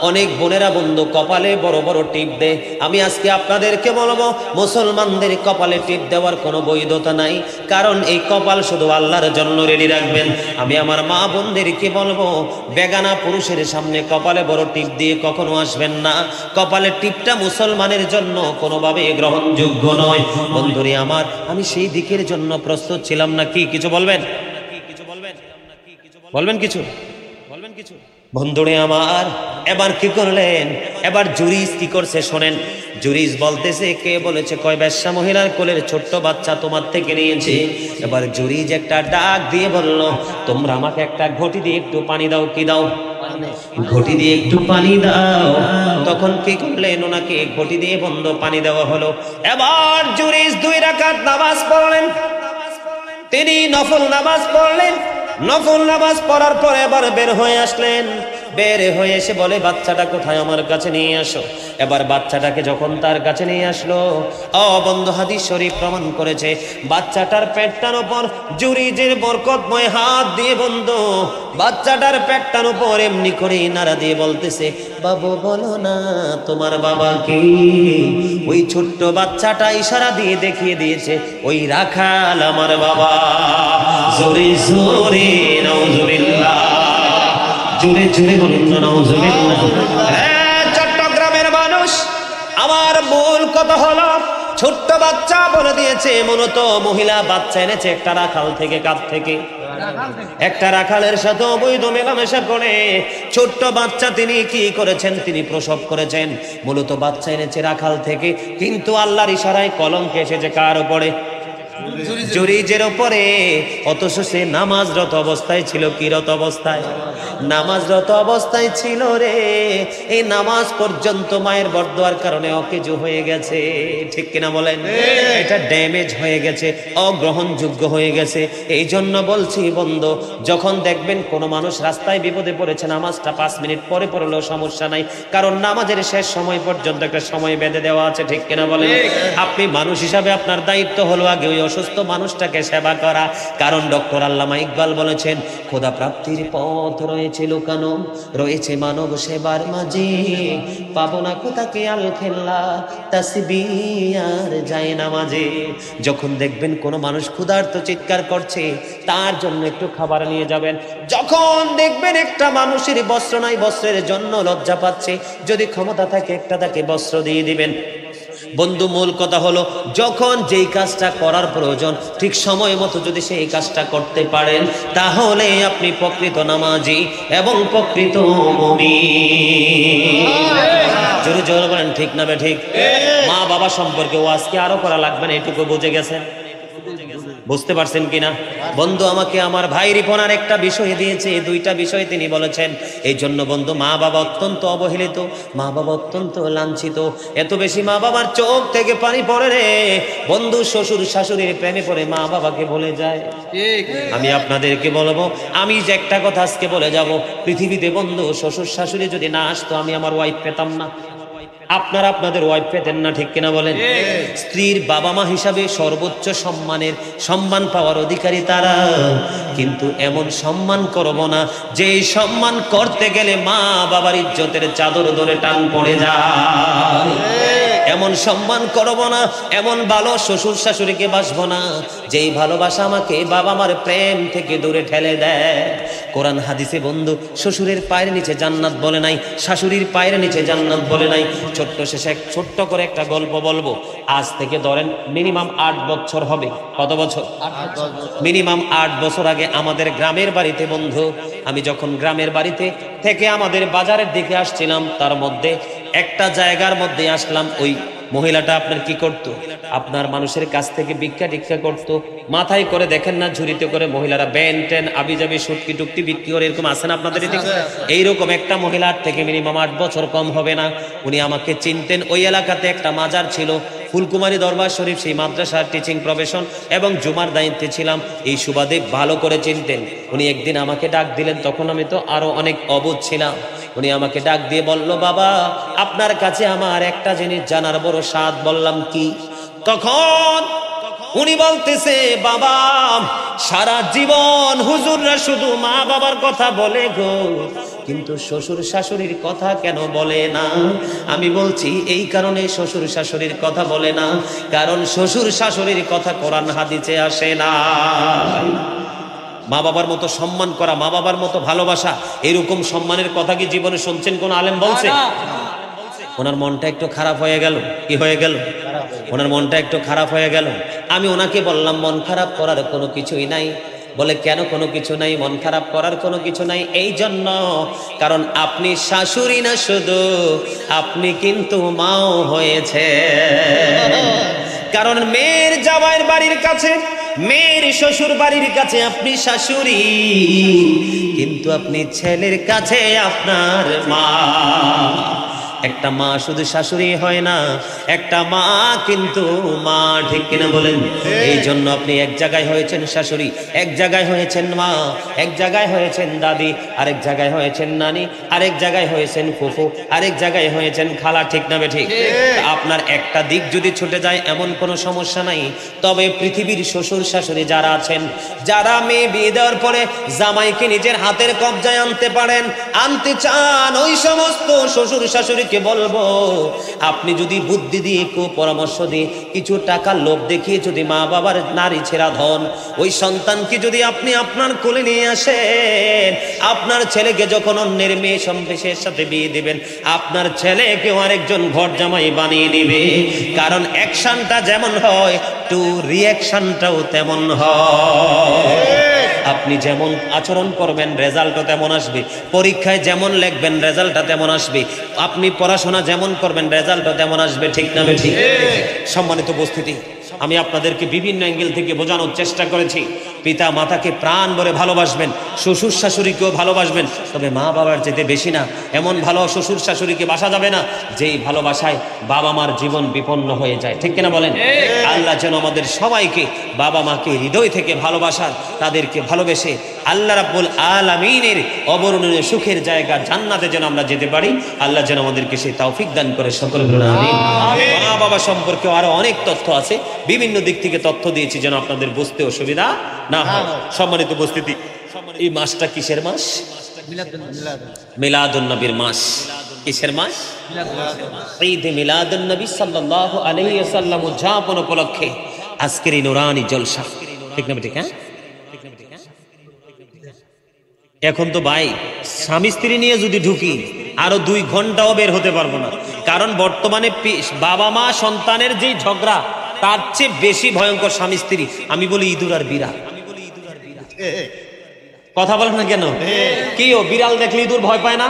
অনেক বোনেরা বন্ধু কপালে বড় বড় টিপ দেয়। আমি আজকে আপনাদেরকে বলবো, মুসলমানদের কপালে টিপ দেওয়ার কোনো বৈধতা নাই, কারণ এই কপাল শুধু আল্লাহর জন্য রেডি রাখবেন। আমি আমার মা বোনদেরকে বলবো, বেগানা পুরুষের সামনে কপালে বড় টিপ দিয়ে কখনো আসবেন না। কপালের টিপটা মুসলমানের জন্য কোনোভাবে গ্রহণযোগ্য নয়। বন্ধুরে আমার, আমি সেই দিকের জন্য প্রস্তুত ছিলাম না। কি কিছু বলবেন? বলবেন কিছু? বন্ধুরে আমার, এবার কি করলেন? এবার জুরিস কি করছে শোনেন। জুরিস বলতেছে, কে বলেছে? কয় বেশ্যা মহিলার কোলের ছোট্ট বাচ্চা তোমার থেকে নিয়েছে। এবার জুরিস একটা ডাক দিয়ে বলল, তোমরা আমাকে একটা ঘটি দিয়ে একটু পানি দাও। কি দাও? ঘটি দিয়ে একটু পানি দাও। তখন কি করলেন? ওনাকে ঘটি দিয়ে বন্ধ পানি দেওয়া হলো। এবার জুরিস 2 রাকাত নামাজ পড়লেন। তিনি নফল নামাজ পড়লেন। নফল নামাজ পড়ার পরে এবার বের হয়ে আসলেন। বের হয়ে এসে বলে, বাচ্চাটা কোথায়? আমার কাছে নিয়ে আসো। এবার বাচ্চাটাকে যখন তার কাছে নিয়ে আসলো, বন্ধু হাদিস শরীফ প্রমাণ করেছে, বাচ্চাটার পেটটার উপর জুরিজের বরকতময় হাত দিয়ে বন্ধু বাচ্চাটার পেটটার উপর এমনি করে নাড়া দিয়ে বলতেছে, বাবু বলো না তোমার বাবা কি? ওই ছোট্ট বাচ্চাটা ইশারা দিয়ে দেখিয়ে দিয়েছে, ওই রাখাল আমার বাবা। জোরে জোরে নাউজুবিল্লাহ, জোরে জোরে বলুন না নাউজুবিল্লাহ। চট্টগ্রামের মানুষ, আমার মূল কথা হলো, ছোট্ট বাচ্চা বলে দিয়েছে, মূলত মহিলা বাচ্চা এনেছে একটা রাখাল থেকে। কাছ থেকে? একটা রাখালের সাথে অবৈধ মেলামেশা করে ছোট্ট বাচ্চা তিনি কি করেছেন? তিনি প্রসব করেছেন। মূলত বাচ্চা এনেছে রাখাল থেকে, কিন্তু আল্লাহর ইশারায় কলঙ্ক এসেছে কার উপরে? জুরিজের উপরে। অথচ সে নামাজরত অবস্থায় ছিল। কিরত অবস্থায়? নামাজরত অবস্থায় ছিল রে। এই নামাজ পর্যন্ত মায়ের বরদোয়ার কারণে অকেজো হয়ে গেছে, ঠিক কিনা বলেন? এটা ড্যামেজ হয়ে গেছে, অগ্রহণযোগ্য হয়ে গেছে। এই জন্য বলছি বন্ধু, যখন দেখবেন কোনো মানুষ রাস্তায় বিপদে পড়েছে, নামাজটা 5 মিনিট পরে পড়লেও সমস্যা নাই, কারণ নামাজের শেষ সময় পর্যন্ত একটা সময় বেঁধে দেওয়া আছে, ঠিক কিনা বলেন? আপনি মানুষ হিসাবে আপনার দায়িত্ব হলো আগে ওই অসুস্থ মানুষটাকে সেবা করা। কারণ ডক্টর আল্লামা ইকবাল বলেছেন, খোদা প্রাপ্তির পথ রয়েছে লুকানো, রয়েছে মানব সেবার মাঝে, পাবো না খোদাকে আল খেল্লা তাসবিহ আর যায় না মাঝে। যখন দেখবেন কোনো মানুষ ক্ষুধার্ত চিৎকার করছে, তার জন্য একটু খাবার নিয়ে যাবেন। যখন দেখবেন একটা মানুষের বস্ত্র নাই, বস্ত্রের জন্য লজ্জা পাচ্ছে, যদি ক্ষমতা থাকে একটা তাকে বস্ত্র দিয়ে দিবেন। বন্ধু, মূল কথা হলো, যখন যেই কাজটা করার প্রয়োজন ঠিক সময় মতো যদি সেই কাজটা করতে পারেন, তাহলে আপনি প্রকৃত নামাজি এবং প্রকৃত মুমিন। জোরে জোরে বলেন ঠিক না বে ঠিক? মা বাবা সম্পর্কে ওয়াজ কি আরো করা লাগবে না? এটুকু বুঝে গেছেন? বুঝতে পারছেন কিনা? বন্ধু, আমাকে আমার ভাই রিপনার একটা বিষয় দিয়েছে, দুইটা বিষয় তিনি বলেছেন। এই জন্য বন্ধু, মা বাবা অত্যন্ত অবহেলিত, মা বাবা অত্যন্ত লাঞ্ছিত। এত বেশি মা বাবার চোখ থেকে পানি পড়ে রে বন্ধু, শ্বশুর শাশুড়ির প্রেমে পড়ে মা বাবাকে ভুলে যায়। আমি আপনাদেরকে বলবো, আমি যে একটা কথা আজকে বলে যাব, পৃথিবীতে বন্ধু শ্বশুর শাশুড়ি যদি না আসতো, আমি আমার ওয়াইফ পেতাম না। আপনারা আপনাদের ওয়াইফ পেতেন না, ঠিক কিনা বলেন? স্ত্রীর বাবা মা হিসাবে সর্বোচ্চ সম্মান পাওয়ার অধিকারী তারা, কিন্তু এমন সম্মান করব না যে সম্মান করতে গেলে মা বাবার ইজ্জতের চাদর ধরে টান পড়ে যায়। এমন সম্মান করব না, এমন ভালো শ্বশুর শাশুড়িকে বাসবো না যেই ভালোবাসা আমাকে বাবা মার প্রেম থেকে দূরে ঠেলে দেয়। কোরআন হাদিসে বন্ধু শ্বশুরের পায়ের নিচে জান্নাত বলে নাই, শাশুড়ির পায়ের নিচে জান্নাত বলে নাই। ছোট্ট করে একটা গল্প বলবো। আজ থেকে ধরেন মিনিমাম 8 বছর হবে। কত বছর? মিনিমাম 8 বছর আগে আমাদের গ্রামের বাড়িতে বন্ধু, আমি যখন গ্রামের বাড়িতে থেকে আমাদের বাজারের দিকে আসছিলাম, তার মধ্যে একটা জায়গার মধ্যে আসলাম। ওই মহিলাটা আপনার কি করত? আপনার মানুষের কাছ থেকে ভিক্ষা টিক্ষা করত। মাথায় করে দেখেন না, ঝুড়িতে করে মহিলারা ব্যান ট্যান আবিজাবি সুটকি টুকটি বিক্রি করে, এরকম আছে না আপনাদের এদিকে? এইরকম একটা মহিলার থেকে মিনিমাম 8 বছর কম হবে না। উনি আমাকে চিনতেন। ওই এলাকাতে একটা মাজার ছিল, ফুলকুমারী দরবার শরীফ, সেই মাদ্রাসার টিচিং প্রফেশন এবং জুমার দায়িত্বে ছিলাম, এই সুবাদে ভালো করে চিনতেন। উনি একদিন আমাকে ডাক দিলেন, তখন আমি তো আরো অনেক অবুঝ ছিলাম। উনি আমাকে ডাক দিয়ে বলল, বাবা আপনার কাছে আমার একটা জিনিস জানার বড় স্বাদ। বললাম কি? তখন উনি বলতেছে, বাবা সারা জীবন হুজুররা শুধু মা বাবার কথা বলে গো, কিন্তু শ্বশুর শাশুড়ির কথা কেন বলে না? আমি বলছি এই কারণে শ্বশুর শাশুড়ির কথা বলে না, কারণ শ্বশুর শাশুড়ির কথা কোরআন হাদিসে আসে না। মা বাবার মতো সম্মান করা, মা বাবার মতো ভালোবাসা, এরকম সম্মানের কথা কি জীবনে শুনছেন কোন আলেম বলছে? ওনার মনটা একটু খারাপ হয়ে গেল। কি হয়ে গেল? ওনার মনটা একটু খারাপ হয়ে গেল। আমি ওনাকে বললাম, মন খারাপ করার কোনো কিছুই নাই। বলে, কেন কোনো কিছু নাই? মন খারাপ করার কোনো কিছু নাই এই জন্য, কারণ আপনি শাশুড়ি না শুধু, আপনি কিন্তু মাও হয়েছে। কারণ মেয়ের জামাইয়ের বাড়ির কাছে, মেয়ের শ্বশুর বাড়ির কাছে আপনি শাশুড়ি, কিন্তু আপনি ছেলের কাছে আপনার মা। একটা মা শুধু শাশুড়ি হয় না, একটা মা কিন্তু মা, ঠিক কিনা বলেন? এই জন্য আপনি এক জায়গায় হয়েছেন শাশুড়ি, এক জায়গায় হয়েছেন মা, এক জায়গায় হয়েছেন দাদি, আরেক জায়গায় হয়েছেন নানি, আরেক জায়গায় হয়েছেন ফুফু, আরেক জায়গায় হয়েছেন খালা, ঠিক না বেঠিক? আপনার একটা দিক যদি ছুটে যায় এমন কোনো সমস্যা নাই। তবে পৃথিবীর শ্বশুর শাশুড়ি যারা আছেন, যারা মেয়ে বিয়ে দেওয়ার পরে জামাইকে নিজের হাতের কবজায় আনতে পারেন, আনতে চান, ওই সমস্ত শ্বশুর শাশুড়ি বলবো, আপনি যদি বুদ্ধি দিয়ে, পরামর্শ দিয়ে, কিছু টাকার লোভ দেখিয়ে যদি মা বাবার নারী ছেড়া ধন, ওই সন্তানকে যদি আপনি আপনার কোলে নিয়ে আসেন, আপনার ছেলেকে যখন অন্যের মেয়ে সম্পেশের সাথে বিয়ে দিবেন, আপনার ছেলেকেও আরেকজন ঘর জামাই বানিয়ে দিবে। কারণ অ্যাকশনটা যেমন হয়, টু রিঅ্যাকশনটাও তেমন হয়। আপনি যেমন আচরণ করবেন রেজাল্টও তেমন আসবে, পরীক্ষায় যেমন লিখবেন রেজাল্টটা তেমন আসবে, আপনি পড়াশোনা যেমন করবেন রেজাল্টও তেমন আসবে, ঠিক না ঠিক? সম্মানিত উপস্থিতি, আমি আপনাদেরকে বিভিন্ন অ্যাঙ্গেল থেকে বোঝানোর চেষ্টা করেছি। পিতা মাতাকে প্রাণ ভরে ভালোবাসবেন, শ্বশুর শাশুড়িকেও ভালোবাসবেন, তবে মা বাবার যেতে বেশি না। এমন ভালো শ্বশুর শাশুড়িকে বাসা যাবে না যেই ভালোবাসায় বাবা মার জীবন বিপন্ন হয়ে যায়, ঠিক কিনা বলেন? আল্লাহ যেন আমাদের সবাইকে বাবা মাকে হৃদয় থেকে ভালোবাসার, তাদেরকে ভালোবেসে আল্লাহ রাব্বুল আলামিনের অবর্ণনীয় সুখের জায়গা জান্নাতে যেন আমরা যেতে পারি। আল্লাহ যেন আমাদেরকে সেই তৌফিক দান করে, সকলে বলুন আমিন। মা বাবা সম্পর্কে আরো অনেক তথ্য আছে। বিভিন্ন দিক থেকে তথ্য দিয়েছি যেন আপনাদের বুঝতে অসুবিধা না হয়। সম্মানিত উপস্থিতি, এই মাসটা কিসের মাস? মিলাদুন নবীর মাস। কিসের মাস? ঈদ মিলাদুন নবী সাল্লাল্লাহু আলাইহি ওয়াসাল্লাম উদযাপন উপলক্ষে আজকের এই নুরানি জলসা। ঠিক না ঠিক? হ্যাঁ, এখন তো ভাই স্বামী স্ত্রী নিয়ে যদি ঢুকি আরো 2 ঘন্টাও বের হতে পারবো না, কারণ বর্তমানে বাবা মা সন্তানের যে ঝগড়া তার চেয়ে বেশি ভয়ঙ্কর স্বামী স্ত্রী। আমি বলি ইঁদুর আর বিড়াল। কথা বলে না কেন? কি ও বিড়াল দেখলে ইঁদুর ভয় পায় না?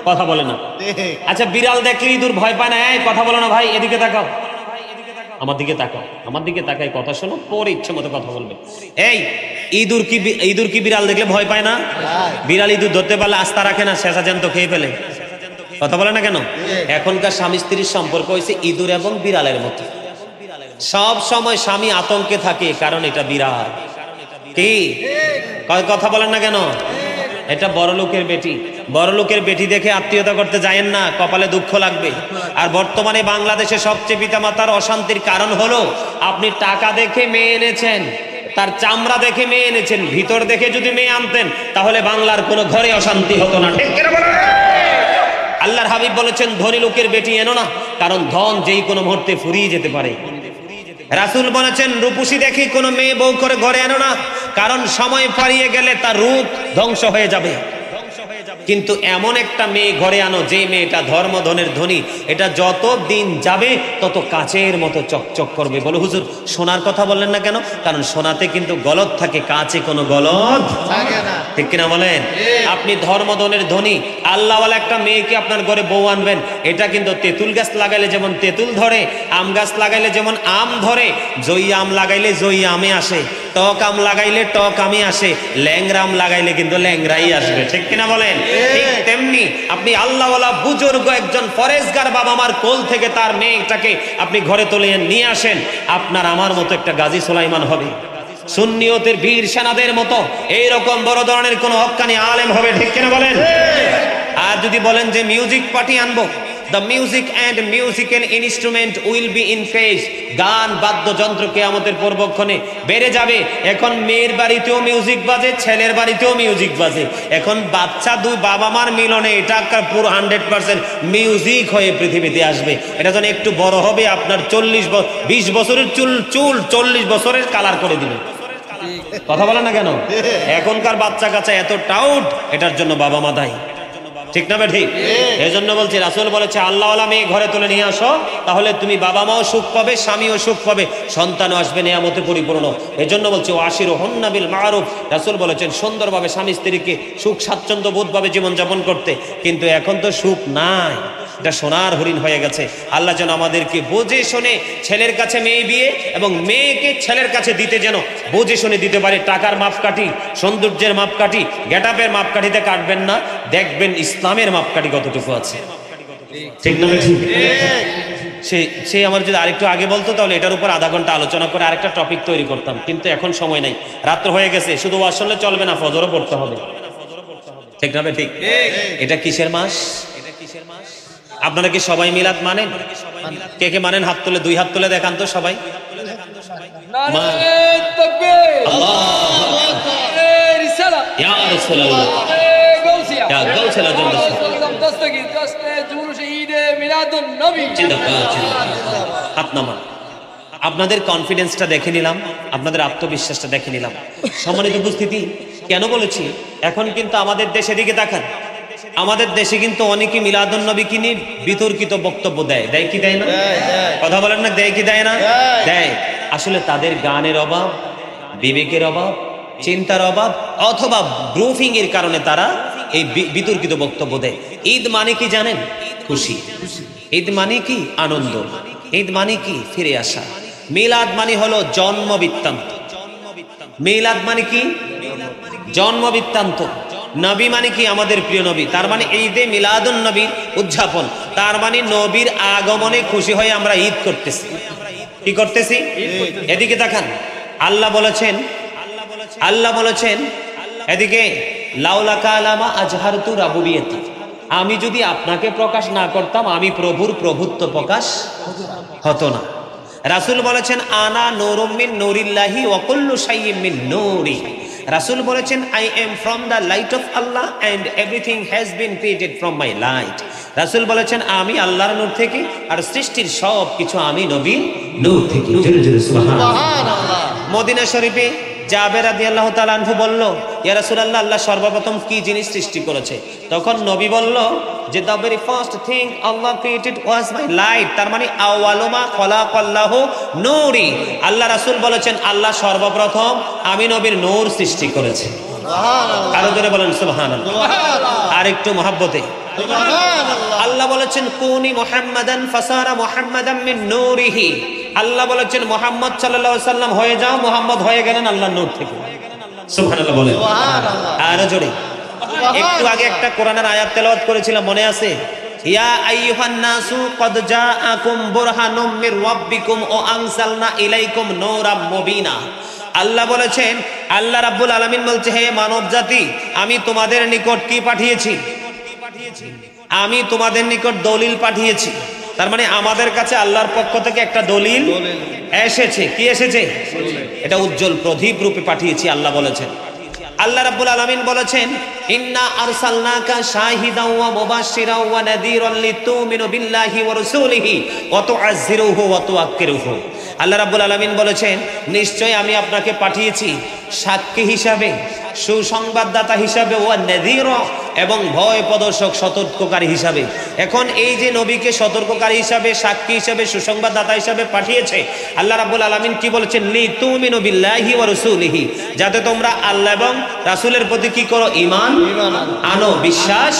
কথা বলে না। আচ্ছা, বিড়াল দেখলে ইঁদুর ভয় পায় না? এই কথা বলো না ভাই, এদিকে তাকাও, আমার দিকে তাকাও, আমার দিকে তাকাই কথা শোনো, পরে ইচ্ছে মতো কথা বলবে। এই ইঁদুর কি বিড়াল দেখলে ভয় পায় না? বিড়াল ইঁদুর ধরতে পারলে আস্থা রাখে না, শেষা জ্যান্ত খেয়ে ফেলে। কথা বলে না কেন? এখনকার স্বামী স্ত্রীর সম্পর্ক হয়েছে ইঁদুর এবং বিড়ালের মতো। সব সময় স্বামী আতঙ্কে থাকে, কারণ এটা বিড়াল। কি কথা বলেন না কেন? এটা বড় লোকের বেটি। বড় লোকের বেটি দেখে আত্মীয়তা করতে যায়েন না, কপালে দুঃখ লাগবে। আর বর্তমানে বাংলাদেশে সবচেয়ে পিতামাতার অশান্তির কারণ হলো আপনি টাকা দেখে মেয়ে এনেছেন, তার চামড়া দেখে মেয়ে এনেছেন, ভিতর দেখে যদি মেয়ে আনতেন তাহলে বাংলার কোনো ঘরে অশান্তি হতো না। ঠিক কিনা বলেন? আল্লাহর হাবিব বলেছেন ধনী লোকের বেটি এনো না, কারণ ধন যেই কোনো মুহূর্তে ফুরিয়ে যেতে পারে। রাসূল বলেছেন রূপসী দেখে কোনো মেয়ে বউ করে ঘরে এনো না, কারণ সময় পারিয়ে গেলে তার রূপ ধ্বংস হয়ে যাবে। কিন্তু এমন একটা মেয়ে ঘরে আনো যে মেয়েটা ধর্মধনের ধনী, এটা যত দিন যাবে তত কাচের মতো চকচক করবে। বলো হুজুর সোনার কথা বললেন না কেন? কারণ সোনাতে কিন্তু গলদ থাকে, কাচে কোনো গলদ থাকে না। ঠিক কিনা বলেন? আপনি ধর্মধনের ধনী, আল্লাহওয়ালা একটা মেয়েকে আপনার ঘরে বউ আনবেন, এটা কিন্তু তেঁতুল গাছ লাগাইলে যেমন তেঁতুল ধরে, আম গাছ লাগাইলে যেমন আম ধরে, জয়ী আম লাগাইলে জয়ী আমে আসে, টক আম লাগাইলে টক আমে আসে, ল্যাংরা আম লাগাইলে কিন্তু ল্যাংরাই আসবে। ঠিক কিনা বলেন? ঠিক তেমনি আপনি আল্লাহওয়ালা বুজুর্গ একজন ফরেজগার বাবা মার কোল থেকে তার মেয়েটাকে আপনি ঘরে তুলে নিয়ে আসেন, আপনার আমার মতো একটা গাজী সুলাইমান হবে, সুন্নিয়তের বীর সেনাদের মতো এইরকম বড় ধরনের কোন হক্কানি আলেম হবে। ঠিক কিনা বলেন? আর যদি বলেন যে মিউজিক পার্টি আনবো, the music and musical instrument will be in phase, গান বাদ্যযন্ত্র কিয়ামতের পূর্বক্ষণে বেড়ে যাবে। এখন মেয়ের বাড়িতেও মিউজিক বাজে, ছেলের বাড়িতেও মিউজিক বাজে। এখন বাচ্চা দুই বাবা মার মিলনে এটা পুরো 100% মিউজিক হয়ে পৃথিবীতে আসবে। এটা যখন একটু বড় হবে আপনার 20 বছরের চুল 40 বছরের কালার করে দিবে। কথা বলে না কেন? এখনকার বাচ্চা কাচ্চা এত টাউট, এটার জন্য বাবা মা দায়ী। ঠিক না ঠিক? এই জন্য বলছি, রাসূল বলেছে আল্লাহওয়ালা মেয়ে ঘরে তুলে নিয়ে আসো, তাহলে তুমি বাবা মাও সুখ পাবে, স্বামীও সুখ পাবে, সন্তানও আসবে নিয়ামতে পরিপূর্ণ। এই জন্য বলছি ওয়াশিরুহুন্না বিল মারুফ। রাসূল বলেছেন সুন্দরভাবে স্বামী স্ত্রীকে সুখ স্বাচ্ছন্দ্য বোধভাবে জীবনযাপন করতে। কিন্তু এখন তো সুখ নাই, এটা সোনার হরিণ হয়ে গেছে। আল্লাহ যেন আমাদেরকে বুঝে শুনে ছেলের কাছে মেয়ে বিয়ে এবং মেয়েকে ছেলের কাছে দিতে যেন বুঝে শুনে দিতে পারে। টাকার মাপকাঠি, সৌন্দর্যের মাপকাঠি, গেটআপের মাপকাঠিতে কাটবেন না, দেখবেন ইসলামের মাপকাঠি কতটুকু আছে। ঠিক না ঠিক? সে আমার যদি আরেকটু আগে বলতো তাহলে এটার উপর আধা ঘন্টা আলোচনা করে আরেকটা টপিক তৈরি করতাম, কিন্তু এখন সময় নাই, রাত্র হয়ে গেছে। শুধু ওয়াজ শুনলে চলবে না, ফজরও পড়তে হবে। ঠিক না ঠিক? এটা কিসের মাস? আপনারা কি সবাই মিলাদ মানেন? কে কে মানেন হাত তুলে, 2 হাত তুলে দেখান তো সবাই। আপনাদের কনফিডেন্সটা দেখে নিলাম, আপনাদের আত্মবিশ্বাসটা দেখে নিলাম। সম্মানিত উপস্থিতি, কেন বলেছি? এখন কিন্তু আমাদের দেশের দিকে তাকান, আমাদের দেশে কিন্তু অনেকে মিলাদুন নবীকে নিয়ে বিতর্কিত বক্তব্য দেয়। দেয় কি দেয় না? কথা বলেন না, দেয় কি দেয় না? দেয়। আসলে তাদের গানের অভাব, বিবেকের অভাব, চিন্তার অভাব, অথবা গ্রুপিং এর কারণে তারা এই বিতর্কিত বক্তব্য দেয়। ঈদ মানে কি জানেন? খুশি। ঈদ মানে কি? আনন্দ। ঈদ মানে কি? ফিরে আসা। মিলাদ মানে হলো জন্ম বৃত্তান্ত। মিলাদ মানে কি? জন্ম বৃত্তান্ত। নবী মানে কি? আমাদের প্রিয় নবী। তার মানে ঈদে মিলাদুন নবীর উদযাপন, তার মানে নবীর আগমনে খুশি হয়ে আমরা ঈদ করতেছি। কি করতেছি? এদিকে তাকান, আল্লাহ বলেছেন এদিকে লাউলাকা আলামা আজহারতু রাবুবিয়তি, আমি যদি আপনাকে প্রকাশ না করতাম আমি প্রভুর প্রভুত্ব প্রকাশ হতো না। রাসূল বলেছেন আনা নূরুম মিন নূরিল্লাহি ওয়া কুল্লু শাইইন মিন নূরি। রাসূল বলেছেন I am from the light of Allah and everything has been created from my light. রাসূল বলেছেন আমি আল্লাহর নূর থেকে, আর সৃষ্টির সব কিছু আমি নবীর নূর থেকে। জোরে জোরে সুবহানাল্লাহ। মদিনা শরীফে জাবের রাদিয়াল্লাহু তাআলা আনহু বলল, ইয়া রাসূলুল্লাহ, আল্লাহ সর্বপ্রথম কি জিনিস সৃষ্টি করেছে? তখন নবী বলল যে the very first thing Allah created was my light. তার মানে আউয়ালু মা খালাকাল্লাহু নূরি। আল্লাহ রাসূল বলেছেন আল্লাহ সর্বপ্রথম আমি নবীর নূর সৃষ্টি করেছে। সুবহানাল্লাহ। আরো জোরে বলেন সুবহানাল্লাহ। আর একটু মহব্বতে সুবহানাল্লাহ। আল্লাহ বলেছেন কুনি মুহাম্মাদান ফাসারা মুহাম্মাদাম মিন নূরিহি। আল্লাহ বলেছেন মুহাম্মদ সাল্লাল্লাহু আলাইহি সাল্লাম হয়ে যাও, মুহাম্মদ হয়ে গেলেন আল্লাহর নূর থেকে। সুবহানাল্লাহ বলেন। সুবহানাল্লাহ। আরো জোরে। একটু আগে একটা কোরআনের আয়াত তেলাওয়াত করেছিলাম, মনে আছে? ইয়া আইয়ুহান নাসু ক্বাদ জাআকুম বুরহানুম মির রাব্বিকুম ওয়া আনসালনা ইলাইকুম নূরাম মুবিনা। আল্লাহ বলেছেন, আল্লাহ রাব্বুল আলামিন বলছে, হে মানব জাতি, আমি তোমাদের নিকট কি পাঠিয়েছি? আমি তোমাদের নিকট দলিল পাঠিয়েছি। তার মানে আমাদের কাছে আল্লাহর পক্ষ থেকে একটা দলিল এসেছে। কি এসেছে? এটা উজ্জ্বল প্রদীপ রূপে পাঠিয়েছি আল্লাহ বলেছেন। আল্লাহ রাব্বুল আলামিন বলেছেন ইন্না আরসালনাকা শাহিদাও ওয়া মুবাশশিরাও ওয়া নাযীরান লিতুমিনু বিল্লাহি ওয়া রাসূলিহি ওয়া তুআযযিরুহু ওয়া তুওয়াক্কিরুহু। আল্লাহ রাব্বুল আলামিন বলেছেন নিশ্চয় আমি আপনাকে পাঠিয়েছি সাক্ষী হিসাবে, সুসংবাদদাতা হিসাবে, ওয়া নাযীরা এবং ভয় প্রদর্শক সতর্ককারী হিসাবে। এখন এই যে নবীকে সতর্ককারী হিসাবে, সাক্ষী হিসাবে, সুসংবাদদাতা হিসাবে পাঠিয়েছে, আল্লাহ রাব্বুল আলামিন কি বলেছেন? লিতুমিনু বিল্লাহি ওয়া রাসূলিহি, যাতে তোমরা আল্লাহ এবং রাসূলের প্রতি কি করো? ঈমান আনো, বিশ্বাস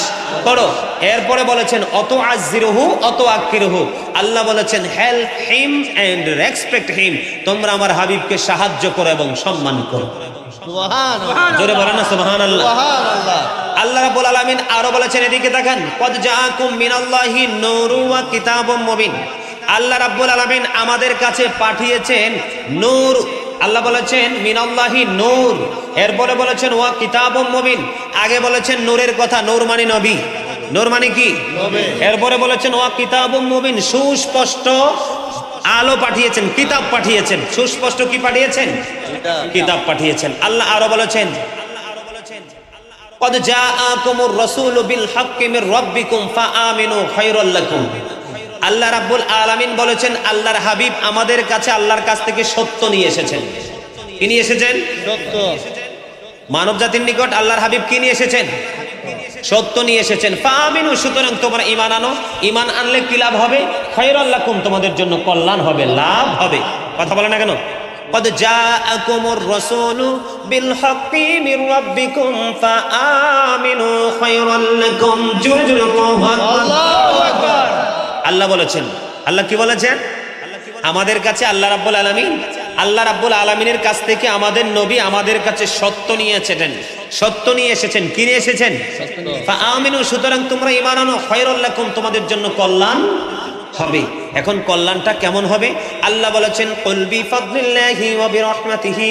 করো। এরপরে বলেছেন অতুআযযিরুহু অতুআক্কিরুহু। আল্লাহ বলেছেন help him and respect him, তোমরা আমার হাবিবকে সাহায্য করো এবং সম্মান করো। সুবহানাল্লাহ। জোরে বলেন না সুবহানাল্লাহ। সুবহানাল্লাহ। আল্লাহ রাব্বুল আলামিন আরো বলেছেন, এদিকে তাকান, ক্বাদ জাআকুম মিনাল্লাহি নূরুন ওয়া কিতাবুম মুবিন। আল্লাহ রাব্বুল আলামিন আমাদের কাছে পাঠিয়েছেন নূর। আল্লাহ বলেছেন মিনাল্লাহি নূর, এরপরে বলেছেন ওয়া কিতাবুম মুবিন। আগে বলেছেন নূরের কথা, নূর মানে নবী, নূর মানে কি? নবী। এরপরে বলেছেন ওয়া কিতাবুম মুবিন, সুস্পষ্ট আলো পাঠিয়েছেন, কিতাব পাঠিয়েছেন। সুস্পষ্ট কি পাঠিয়েছেন? কিতাব পাঠিয়েছেন। আল্লাহ আরো বলেছেন ক্বাদ জাআকুমুর রাসূলু বিল হাক্কি মির রাব্বিকুম ফাআমিনু খায়রাল লাকুম। আল্লাহ রাব্বুল আলামিন বলেছেন আল্লাহর হাবিব আমাদের কাছে আল্লাহর কাছ থেকে সত্য নিয়ে এসেছেন। কি নিয়ে এসেছেন? সত্য। মানব জাতির নিকট আল্লাহর হাবিব কি নিয়ে এসেছেন? সত্য নিয়ে এসেছেন। ফাআমিনু, সুতরাং তোমরা ঈমান আনো। ঈমান আনলে কি লাভ হবে? খায়রাল লাকুম, তোমাদের জন্য কল্যাণ হবে, লাভ হবে। কথা বলে না কেন? ক্বাদ জাআকুমুর রাসূলু বিল হাক্কি মির রাব্বিকুম ফাআমিনু খায়রাল লাকুম। জোরে জোরে আল্লাহু আকবার। আল্লাহ বলেছেন, আল্লাহ কি বলেছেন? আমাদের কাছে আল্লাহ রাব্বুল আলামিন, আল্লাহ রাব্বুল আলামিনের কাছ থেকে আমাদের নবী আমাদের কাছে সত্য নিয়ে এসেছেন। সত্য নিয়ে এসেছেন। কি নিয়ে এসেছেন? ফাআমিনু, সুতরাং তোমরা ঈমান আনো, খায়রাল লাকুম, তোমাদের জন্য কল্যাণ হবে। এখন কল্যাণটা কেমন হবে? আল্লাহ বলেছেন কুল বিফাদলিল্লাহি ওয়া বিরহমাতিহি